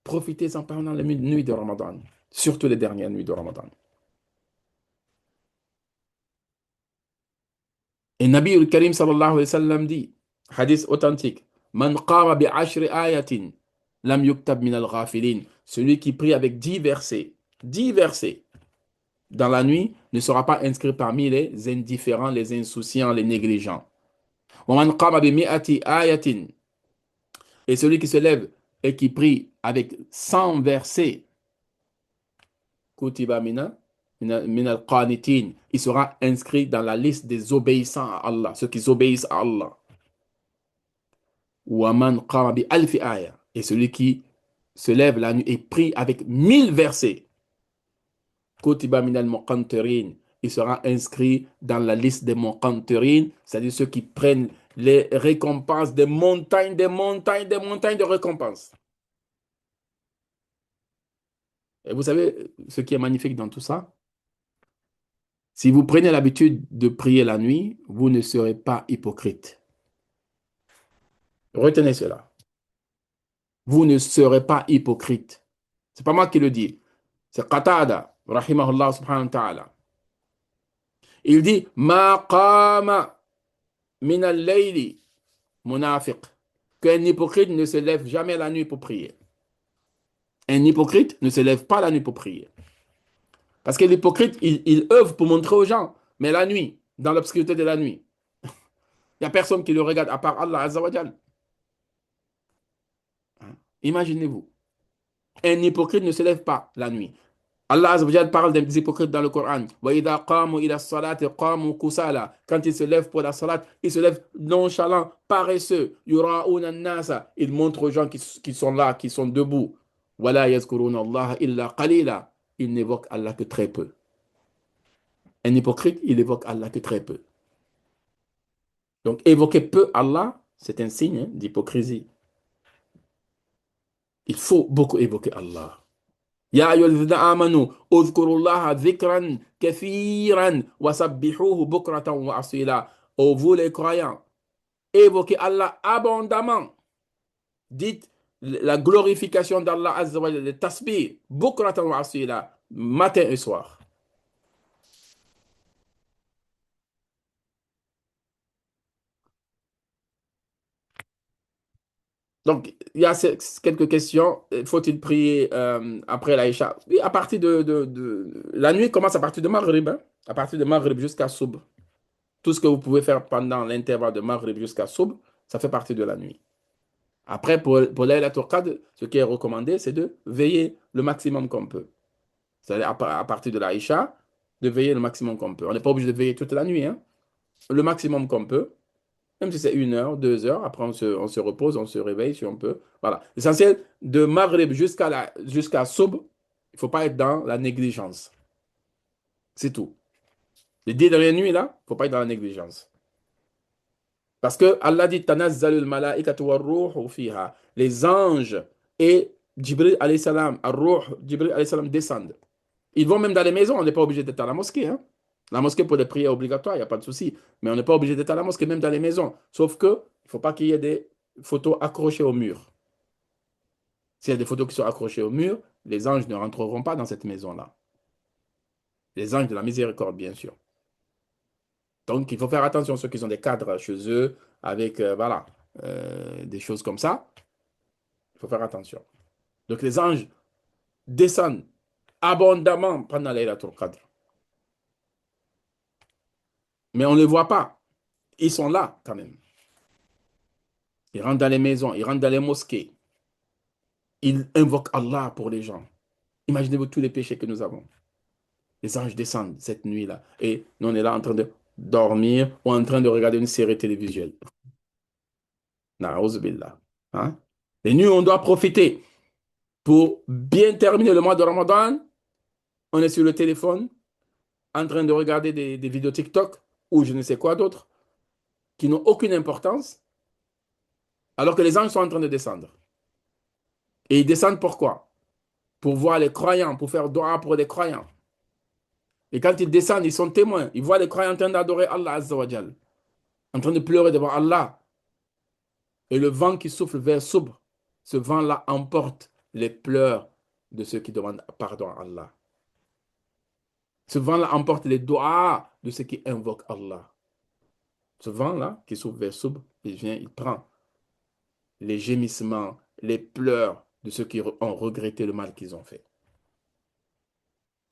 A: Profitez-en pendant les nuits de Ramadan, surtout les dernières nuits de Ramadan. Et Nabi al-Karim sallallahu alayhi wa sallam dit, hadith authentique, Man qama bi ashri ayatin, lam yuktab min al-ghafilin. Celui qui prie avec 10 versets dans la nuit ne sera pas inscrit parmi les indifférents, les insouciants, les négligents. وَمَنْ قَامَ بِمِئَةِ آيَةٍ. Et celui qui se lève et qui prie avec 100 versets, kutiba min al-qanitin, il sera inscrit dans la liste des obéissants à Allah, ceux qui obéissent à Allah. وَمَنْ قَامَ بِأَلْفِ آيَةٍ. Et celui qui se lève la nuit et prie avec 1000 versets, kutiba min al-muqantirin, il sera inscrit dans la liste des muqantirin, c'est-à-dire ceux qui prennent les récompenses, des montagnes, des montagnes, des montagnes de récompenses. Et vous savez ce qui est magnifique dans tout ça? Si vous prenez l'habitude de prier la nuit, vous ne serez pas hypocrite. Retenez cela. Vous ne serez pas hypocrite. C'est pas moi qui le dis. C'est Qatada, rahimahullah subhanahu wa ta'ala. Il dit, Ma qama min al-layli munafiq. Qu'un hypocrite ne se lève jamais la nuit pour prier. Un hypocrite ne se lève pas la nuit pour prier. Parce que l'hypocrite, il œuvre pour montrer aux gens. Mais la nuit, dans l'obscurité de la nuit, il n'y a personne qui le regarde à part Allah Azza wa Jal. Imaginez-vous. Un hypocrite ne se lève pas la nuit. Allah Azza wa Jal parle des hypocrites dans le Coran. وَإِذَا قَامُوا إِلَى الصَّلَاةِ قَامُوا كُسَالَى. Quand ils se lèvent pour la salat, ils se lèvent nonchalants, paresseux. يُرَاءُونَ النَّاسَ. Ils montrent aux gens qui sont là, qui sont debout. وَلَا يَذْكُرُونَ اللَّهَ إِلَّا قَلِيلًا. Ils n'évoquent Allah que très peu. Un hypocrite, il évoque Allah que très peu. Donc, évoquer peu Allah, c'est un signe d'hypocrisie. Il faut beaucoup évoquer Allah. Ya ayyuhalladhina amanu, udhkurullaha dhikran kathiran wa sabbihuhu bukratan wa asila. Ô vous les croyants, évoquez Allah abondamment. Dites la glorification d'Allah Azza wa Jalla, le tasbih, bukratan wa asila, matin et soir. Donc, il y a quelques questions. Faut-il prier après l'Aïcha? Oui, à partir la nuit commence à partir de Maghrib, hein. À partir de Maghrib jusqu'à Soub. Tout ce que vous pouvez faire pendant l'intervalle de Maghrib jusqu'à Soub, ça fait partie de la nuit. Après, pour Laylatul Qadr, ce qui est recommandé, c'est de veiller le maximum qu'on peut. C'est-à-dire à partir de l'Aïcha, de veiller le maximum qu'on peut. On n'est pas obligé de veiller toute la nuit, hein. Le maximum qu'on peut. Même si c'est 1 heure, 2 heures, après on se repose, on se réveille si on peut. Voilà. L'essentiel, de Maghrib jusqu'à Soub, il ne faut pas être dans la négligence. C'est tout. Les 10 dernières nuits, là, il ne faut pas être dans la négligence. Parce que Allah dit, Tanazzalul malaikatu war-ruhu fiha. Les anges et Jibril alayhi salam, ar-ruh, Jibril alayhi salam descendent. Ils vont même dans les maisons, on n'est pas obligé d'être à la mosquée, hein. La mosquée pour les prières obligatoires, il n'y a pas de souci. Mais on n'est pas obligé d'être à la mosquée, même dans les maisons. Sauf que il ne faut pas qu'il y ait des photos accrochées au mur. S'il y a des photos qui sont accrochées au mur, les anges ne rentreront pas dans cette maison-là. Les anges de la miséricorde, bien sûr. Donc, il faut faire attention, ceux qui ont des cadres chez eux, avec voilà, des choses comme ça. Il faut faire attention. Donc, les anges descendent abondamment pendant Laylatul Qadr. Mais on ne les voit pas. Ils sont là quand même. Ils rentrent dans les maisons, ils rentrent dans les mosquées. Ils invoquent Allah pour les gens. Imaginez-vous tous les péchés que nous avons. Les anges descendent cette nuit-là. Et nous, on est là en train de dormir ou en train de regarder une série télévisuelle. Na'ouz billah. Hein? Les nuits, on doit profiter. Pour bien terminer le mois de Ramadan, on est sur le téléphone en train de regarder des vidéos TikTok ou je ne sais quoi d'autre qui n'ont aucune importance alors que les anges sont en train de descendre. Et ils descendent pourquoi? Pour voir les croyants, pour faire dua pour les croyants. Et quand ils descendent, ils sont témoins. Ils voient les croyants en train d'adorer Allah Azza wa Jal, en train de pleurer devant Allah. Et le vent qui souffle vers Soub, ce vent-là emporte les pleurs de ceux qui demandent pardon à Allah. Ce vent-là emporte les doigts de ceux qui invoquent Allah. Ce vent-là qui souffle vers Soub, il vient, il prend les gémissements, les pleurs de ceux qui ont regretté le mal qu'ils ont fait.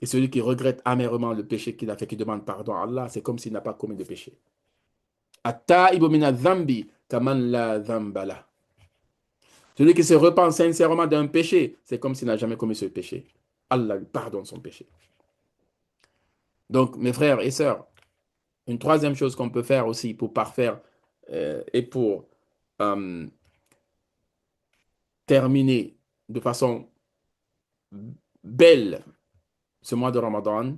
A: Et celui qui regrette amèrement le péché qu'il a fait, qui demande pardon à Allah, c'est comme s'il n'a pas commis de péché. At-ta'ibu mina dhambi kaman la dhamba lah. Celui qui se repent sincèrement d'un péché, c'est comme s'il n'a jamais commis ce péché. Allah lui pardonne son péché. Donc, mes frères et sœurs, une troisième chose qu'on peut faire aussi pour parfaire et pour euh, terminer de façon belle ce mois de Ramadan,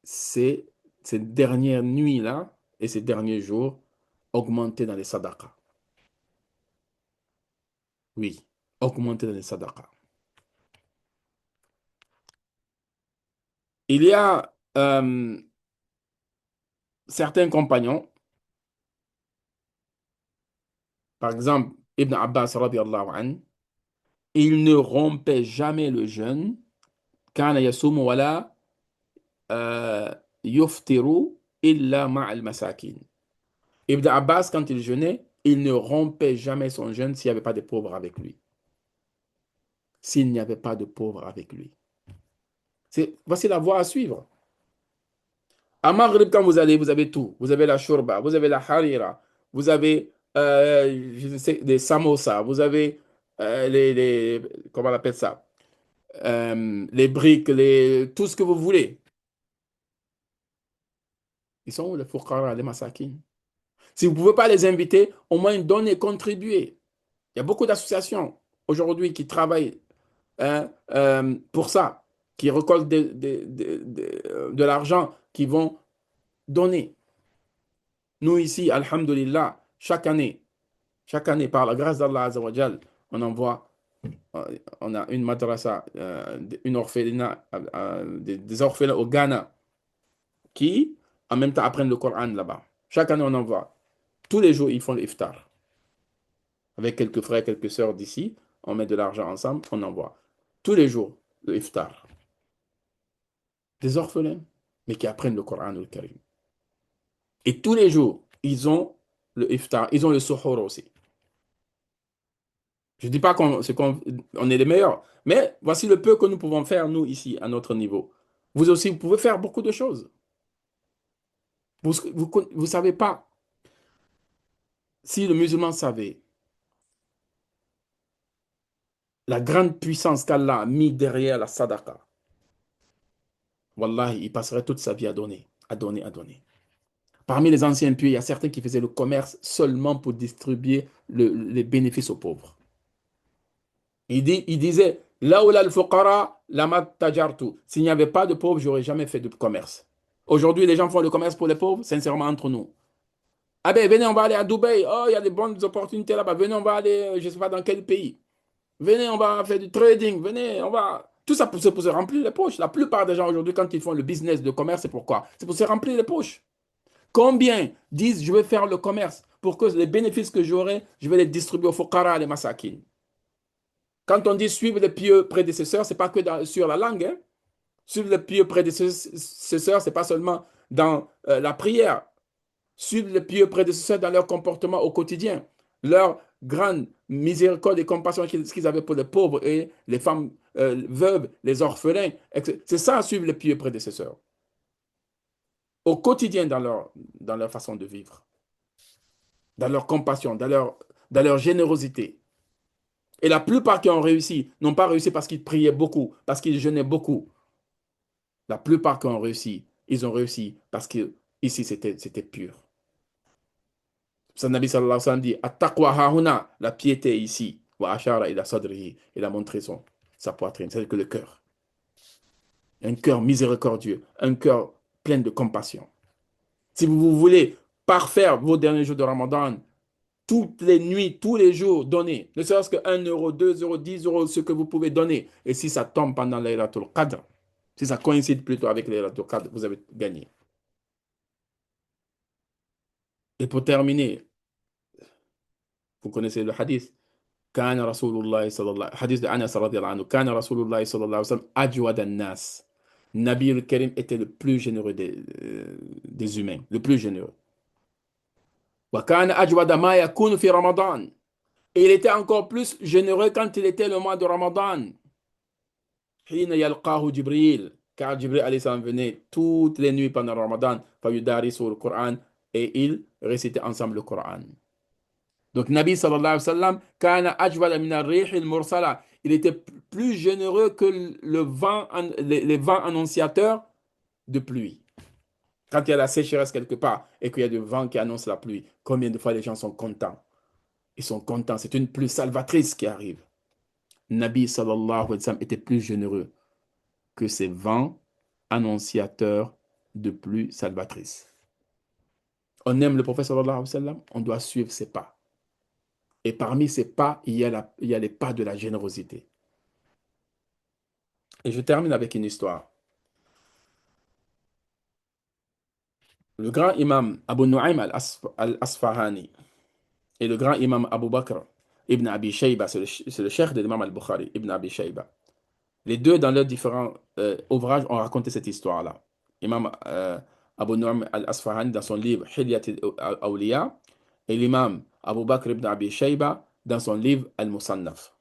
A: c'est ces dernières nuits-là et ces derniers jours, augmenter dans les sadaqas. Oui, augmenter dans les sadaqas. Il y a certains compagnons, par exemple Ibn Abbas radiallahu anhu, il ne rompait jamais le jeûne, kana yasumu wala yuftiru illa ma'al masakin. Ibn Abbas, quand il jeûnait, il ne rompait jamais son jeûne s'il n'y avait pas de pauvres avec lui. S'il n'y avait pas de pauvres avec lui. Voici la voie à suivre. À Maghrib, quand vous allez, vous avez tout. Vous avez la shurba, vous avez la harira, vous avez je sais, des samosas, vous avez comment on appelle ça? Les briques, tout ce que vous voulez. Ils sont où les fuqara, les masakin? Si vous ne pouvez pas les inviter, au moins donnez, contribuez. Il y a beaucoup d'associations aujourd'hui qui travaillent pour ça, qui récoltent de l'argent, qui vont donner. Nous ici, alhamdulillah, chaque année, par la grâce d'Allah Azzawajal, on envoie, on a une madrasa, une orphelinat, des orphelins au Ghana qui, en même temps, apprennent le Coran là-bas. Chaque année, on envoie. Tous les jours, ils font l'iftar. Avec quelques frères, quelques sœurs d'ici, on met de l'argent ensemble, on envoie. Tous les jours, le iftar. Des orphelins, mais qui apprennent le Coran au Karim. Et tous les jours, ils ont le iftar, ils ont le suhoor aussi. Je ne dis pas on est les meilleurs, mais voici le peu que nous pouvons faire, nous, ici, à notre niveau. Vous aussi, vous pouvez faire beaucoup de choses. Vous savez pas, si le musulman savait la grande puissance qu'Allah a mis derrière la sadaqa, wallahi, il passerait toute sa vie à donner, à donner, à donner. Parmi les anciens pieux, il y a certains qui faisaient le commerce seulement pour distribuer les bénéfices aux pauvres. Il disait, Laoula al-fuqara, lama tajartu. S'il n'y avait pas de pauvres, j'aurais jamais fait de commerce. Aujourd'hui, les gens font le commerce pour les pauvres, sincèrement, entre nous. Ah ben, venez, on va aller à Dubaï. Oh, il y a des bonnes opportunités là-bas. Venez, on va aller, je ne sais pas dans quel pays. Venez, on va faire du trading. Venez, on va. Tout ça pour se remplir les poches. La plupart des gens aujourd'hui, quand ils font le business de commerce, c'est pourquoi? C'est pour se remplir les poches. Combien disent, je vais faire le commerce pour que les bénéfices que j'aurai, je vais les distribuer aux fuqara, les masakin. Quand on dit suivre les pieux prédécesseurs, ce n'est pas que sur la langue. Hein. Suivre les pieux prédécesseurs, ce n'est pas seulement dans la prière. Suivre les pieux prédécesseurs dans leur comportement au quotidien. Leur grande miséricorde et compassion qu'ils avaient pour les pauvres et les femmes veuves, les orphelins. C'est ça, suivre les pieux prédécesseurs. Au quotidien dans leur façon de vivre, dans leur compassion, dans leur générosité. Et la plupart qui ont réussi n'ont pas réussi parce qu'ils priaient beaucoup, parce qu'ils jeûnaient beaucoup. La plupart qui ont réussi, ils ont réussi parce que ici c'était pur. Le Nabi sallallahu alayhi wa sallam dit At-taqwa hahuna, la piété ici. Wa ashara ila sadrihi. Il a montré sa poitrine, c'est-à-dire que le cœur. Un cœur miséricordieux, un cœur plein de compassion. Si vous voulez parfaire vos derniers jours de Ramadan, toutes les nuits, tous les jours, donnez. Ne serait-ce que 1 euro, 2 euros, 10 euros, ce que vous pouvez donner. Et si ça tombe pendant Laylatul Qadr, si ça coïncide plutôt avec Laylatul Qadr, vous avez gagné. Et pour terminer, vous connaissez le hadith. كان رسول الله صلى الله حديث de Anas رضي الله عنه كان رسول الله صلى الله عليه وسلم أجود الناس. Nabi al-Karim était le plus généreux des humains, le plus généreux. وكان أجود ما يكون في رمضان. Et il était encore plus généreux quand il était le mois de Ramadan. حين يلقاه جبريل. Car Jibril alayhi salam venait toutes les nuits pendant le Ramadan, sur le Coran, et ils récitaient ensemble le Coran. Donc, Nabi sallallahu alayhi wa sallam, kana ajwala min ar-rih al-mursala. Il était plus généreux que le vent, les vents annonciateurs de pluie. Quand il y a la sécheresse quelque part et qu'il y a du vent qui annonce la pluie, combien de fois les gens sont contents? Ils sont contents. C'est une pluie salvatrice qui arrive. Nabi sallallahu alayhi wa sallam était plus généreux que ces vents annonciateurs de pluie salvatrice. On aime le prophète sallallahu alayhi wa sallam, on doit suivre ses pas. Et parmi ces pas, il y a les pas de la générosité. Et je termine avec une histoire. Le grand imam Abu Nu'aym al-Asfahani et le grand imam Abu Bakr ibn Abi Shayba, c'est le cheikh de l'imam al-Bukhari, ibn Abi Shayba. Les deux, dans leurs différents ouvrages, ont raconté cette histoire-là. Imam Abu Nu'aym al-Asfahani dans son livre Hilyat al-Awliya et l'imam Abu Bakr ibn Abi Shayba dans son livre Al-Musannaf.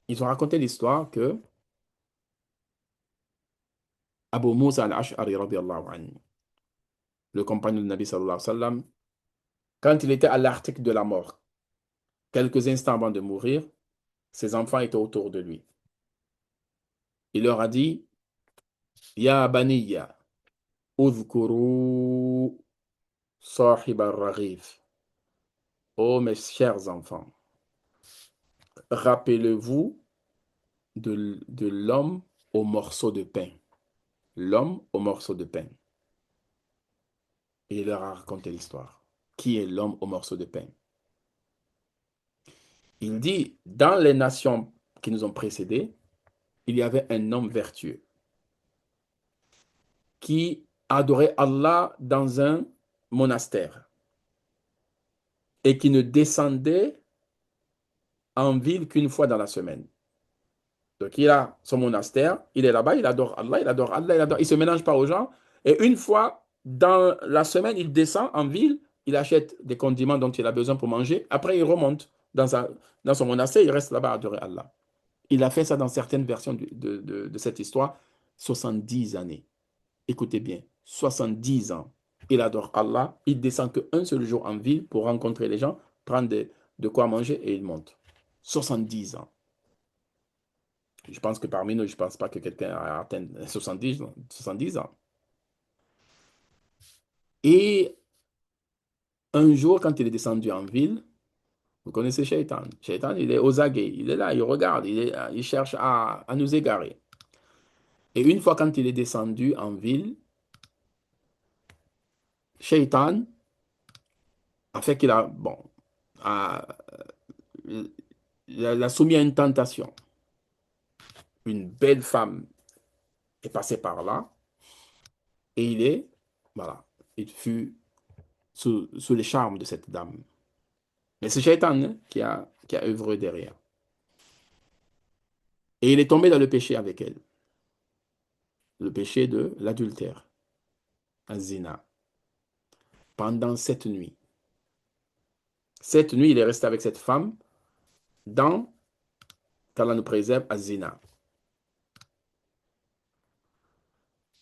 A: Ils ont raconté l'histoire que Abu Musa al-Ash'ari, radiallahu anhu, le compagnon de Nabi sallallahu alayhi wa sallam, quand il était à l'article de la mort, quelques instants avant de mourir, ses enfants étaient autour de lui. Il leur a dit, Ya baniya, udhkuru sahib al-raghif. Oh mes chers enfants, rappelez-vous de l'homme au morceau de pain. L'homme au morceau de pain. Et il leur a raconté l'histoire. Qui est l'homme au morceau de pain? Il dit, dans les nations qui nous ont précédés, il y avait un homme vertueux qui adorait Allah dans un monastère et qui ne descendait en ville qu'une fois dans la semaine. Donc il a son monastère, il est là-bas, il adore Allah, il adore Allah, il adore, il ne se mélange pas aux gens. Et une fois dans la semaine, il descend en ville, il achète des condiments dont il a besoin pour manger. Après, il remonte dans son monastère, il reste là-bas à adorer Allah. Il a fait ça dans certaines versions de cette histoire, 70 années. Écoutez bien, 70 ans. Il adore Allah, il descend qu'un seul jour en ville pour rencontrer les gens, prendre de quoi manger et il monte. 70 ans. Je pense que parmi nous, je ne pense pas que quelqu'un a atteint 70 ans. Et un jour, quand il est descendu en ville, vous connaissez Shaitan. Shaitan, il est aux aguets, il est là, il regarde, il cherche à nous égarer. Et une fois, quand il est descendu en ville, Shaitan a fait qu'il a, bon, a, l'a soumis à une tentation. Une belle femme est passée par là et voilà, il fut sous les charmes de cette dame. Mais c'est Shaitan, hein, qui a œuvré derrière. Et il est tombé dans le péché avec elle. Le péché de l'adultère, zina, pendant 7 nuits. 7 nuits, il est resté avec cette femme dans, qu'Allah nous préserve, zina.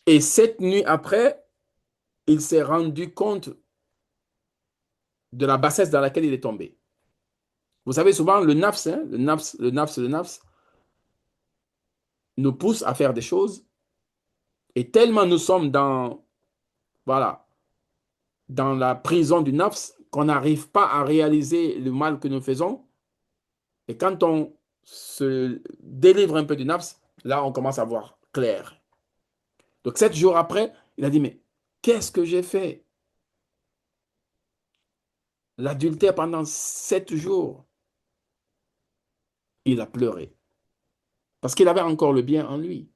A: Et 7 nuits après, il s'est rendu compte de la bassesse dans laquelle il est tombé. Vous savez, souvent, le nafs, hein, le nafs, nous pousse à faire des choses. Et tellement nous sommes voilà, dans la prison du nafs qu'on n'arrive pas à réaliser le mal que nous faisons. Et quand on se délivre un peu du nafs, là, on commence à voir clair. Donc, 7 jours après, il a dit, mais qu'est-ce que j'ai fait? L'adultère pendant 7 jours. Il a pleuré. Parce qu'il avait encore le bien en lui.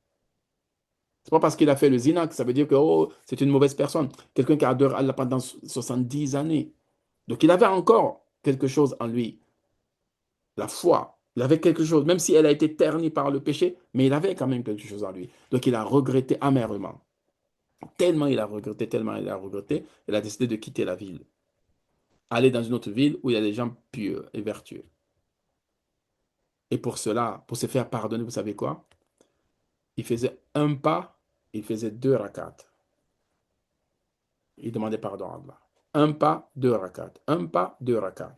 A: C'est pas parce qu'il a fait le zina que ça veut dire que oh, c'est une mauvaise personne. Quelqu'un qui adore Allah pendant 70 années. Donc il avait encore quelque chose en lui. La foi. Il avait quelque chose, même si elle a été ternie par le péché, mais il avait quand même quelque chose en lui. Donc il a regretté amèrement. Tellement il a regretté, il a décidé de quitter la ville. aller dans une autre ville où il y a des gens pieux et vertueux. Et pour cela, pour se faire pardonner, vous savez quoi? Il faisait un pas, il faisait deux rakats. Il demandait pardon à Allah. Un pas, deux rakats. Un pas, deux rakats.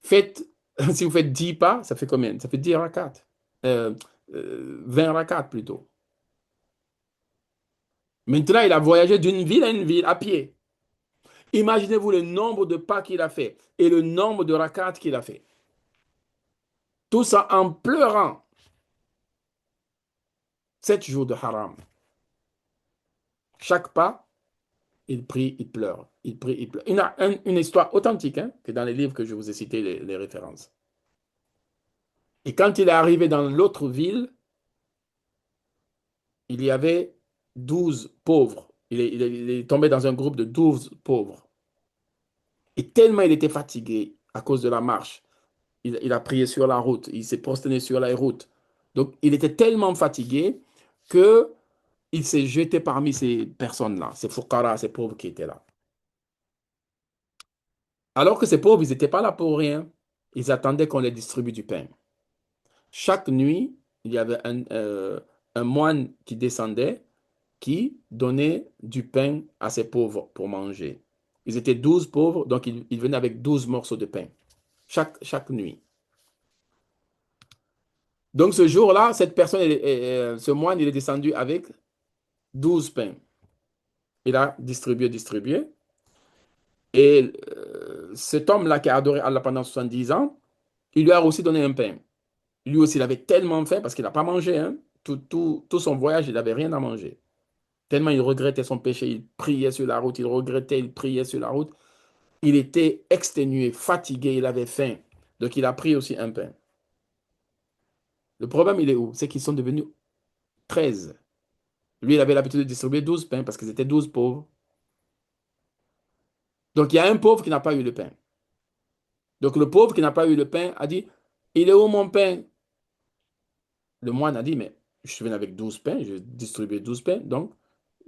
A: Faites, si vous faites 10 pas, ça fait combien? Ça fait 10 rakats. Euh, 20 rakats plutôt. Maintenant, il a voyagé d'une ville à une ville à pied. Imaginez-vous le nombre de pas qu'il a fait et le nombre de rakats qu'il a fait. Tout ça en pleurant. 7 jours de haram. Chaque pas, il prie, il pleure. Il prie, il pleure. Il y a une histoire authentique, hein, que dans les livres que je vous ai cités, les références. Et quand il est arrivé dans l'autre ville, il y avait 12 pauvres. Il est tombé dans un groupe de 12 pauvres. Et tellement il était fatigué à cause de la marche, il a prié sur la route, il s'est prosterné sur la route. Donc il était tellement fatigué que il s'est jeté parmi ces personnes-là, ces fouqara, ces pauvres qui étaient là. Alors que ces pauvres, ils n'étaient pas là pour rien. Ils attendaient qu'on les distribue du pain. Chaque nuit, il y avait un moine qui descendait, qui donnait du pain à ces pauvres pour manger. Ils étaient 12 pauvres, donc ils venaient avec 12 morceaux de pain chaque nuit. Donc ce jour-là, cette personne, ce moine, il est descendu avec 12 pains. Il a distribué. Et cet homme-là qui a adoré Allah pendant 70 ans, il lui a aussi donné un pain. Lui aussi, il avait tellement faim parce qu'il n'a pas mangé, hein. Tout son voyage, il n'avait rien à manger. Tellement il regrettait son péché, il priait sur la route, il regrettait, il priait sur la route. Il était exténué, fatigué, il avait faim. Donc il a pris aussi un pain. Le problème, il est où? C'est qu'ils sont devenus 13. Lui, il avait l'habitude de distribuer 12 pains parce qu'ils étaient 12 pauvres. Donc il y a un pauvre qui n'a pas eu le pain. Donc le pauvre qui n'a pas eu le pain a dit, il est où mon pain? Le moine a dit, mais je suis venu avec 12 pains, je distribué 12 pains, donc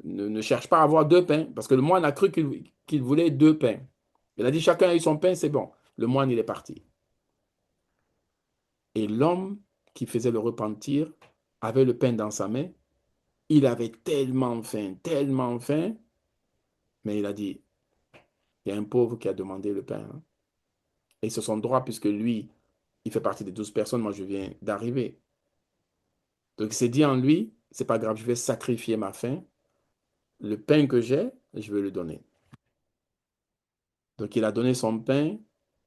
A: ne cherche pas à avoir deux pains. Parce que le moine a cru qu'il voulait deux pains. Il a dit, chacun a eu son pain, c'est bon. Le moine, il est parti. Et l'homme qui faisait le repentir avait le pain dans sa main. Il avait tellement faim, mais il a dit, il y a un pauvre qui a demandé le pain, hein. Et c'est son droit, puisque lui, il fait partie des 12 personnes, moi je viens d'arriver. Donc il s'est dit en lui, c'est pas grave, je vais sacrifier ma faim. Le pain que j'ai, je vais le donner. Donc il a donné son pain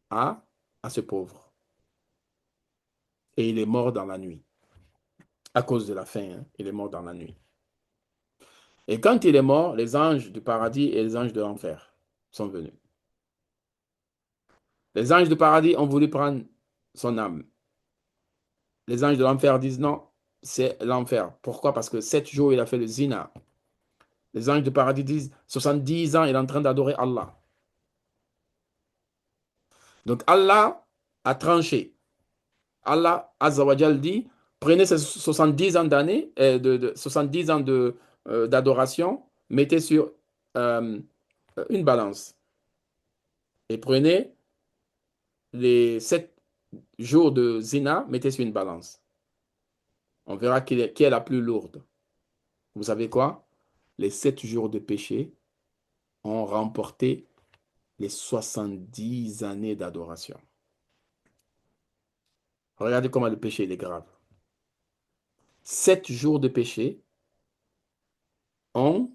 A: à, à ce pauvre. Et il est mort dans la nuit. À cause de la faim, hein. Il est mort dans la nuit. Et quand il est mort, les anges du paradis et les anges de l'enfer sont venus. Les anges du paradis ont voulu prendre son âme. Les anges de l'enfer disent non, c'est l'enfer. Pourquoi? Parce que 7 jours, il a fait le zina. Les anges du paradis disent 70 ans, il est en train d'adorer Allah. Donc Allah a tranché. Allah Azzawajal dit, prenez ces 70 ans d'années, 70 ans d'adoration, mettez sur euh, une balance et prenez les 7 jours de zina, mettez sur une balance. On verra qui est la plus lourde. Vous savez quoi? Les 7 jours de péché ont remporté les 70 années d'adoration. Regardez comment le péché il est grave. 7 jours de péché ont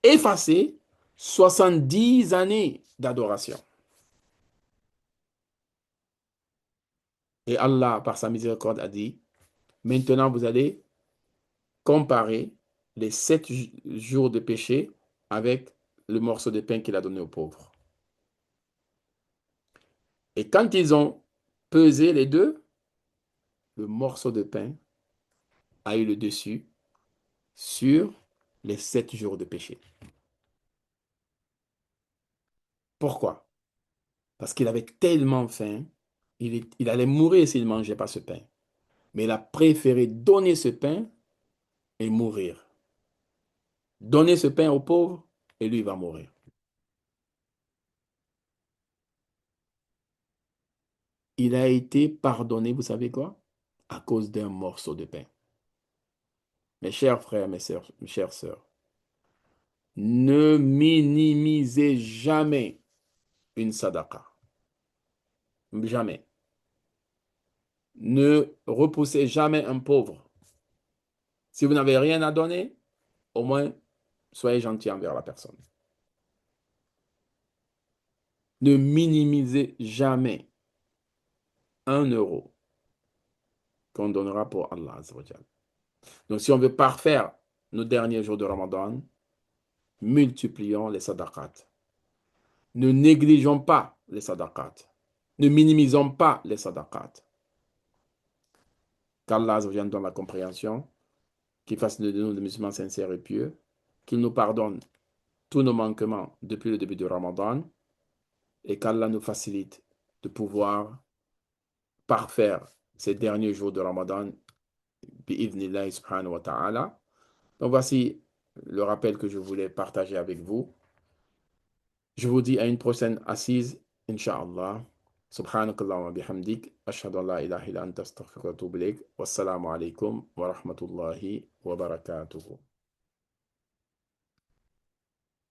A: effacé 70 années d'adoration. Et Allah, par sa miséricorde, a dit, maintenant vous allez comparer les 7 jours de péché avec le morceau de pain qu'il a donné aux pauvres. Et quand ils ont pesé les deux, le morceau de pain a eu le dessus sur les 7 jours de péché. Pourquoi? Parce qu'il avait tellement faim, il allait mourir s'il ne mangeait pas ce pain. Mais il a préféré donner ce pain et mourir. Donner ce pain aux pauvres et lui va mourir. Il a été pardonné, vous savez quoi? À cause d'un morceau de pain. Mes chers frères, mes chères sœurs, ne minimisez jamais une sadaqa. Jamais. Ne repoussez jamais un pauvre. Si vous n'avez rien à donner, au moins, soyez gentil envers la personne. Ne minimisez jamais 1 euro qu'on donnera pour Allah Azza wa Jal. Donc, si on veut parfaire nos derniers jours de Ramadan, multiplions les sadaqat. Ne négligeons pas les sadaqat. Ne minimisons pas les sadaqat. Qu'Allah Azza wa Jal donne la compréhension, qu'il fasse de nous des musulmans sincères et pieux, qu'il nous pardonne tous nos manquements depuis le début du Ramadan et qu'Allah nous facilite de pouvoir parfaire ces derniers jours de Ramadan bi'idhnillahi subhanahu wa ta'ala. Donc voici le rappel que je voulais partager avec vous. Je vous dis à une prochaine assise, Inch'Allah. Subhanakallahumma bihamdik. Ashhadu an la ilaha illa anta astaghfiruka wa atubu ilayk. Wassalamu alaikum wa rahmatullahi wa barakatuhu.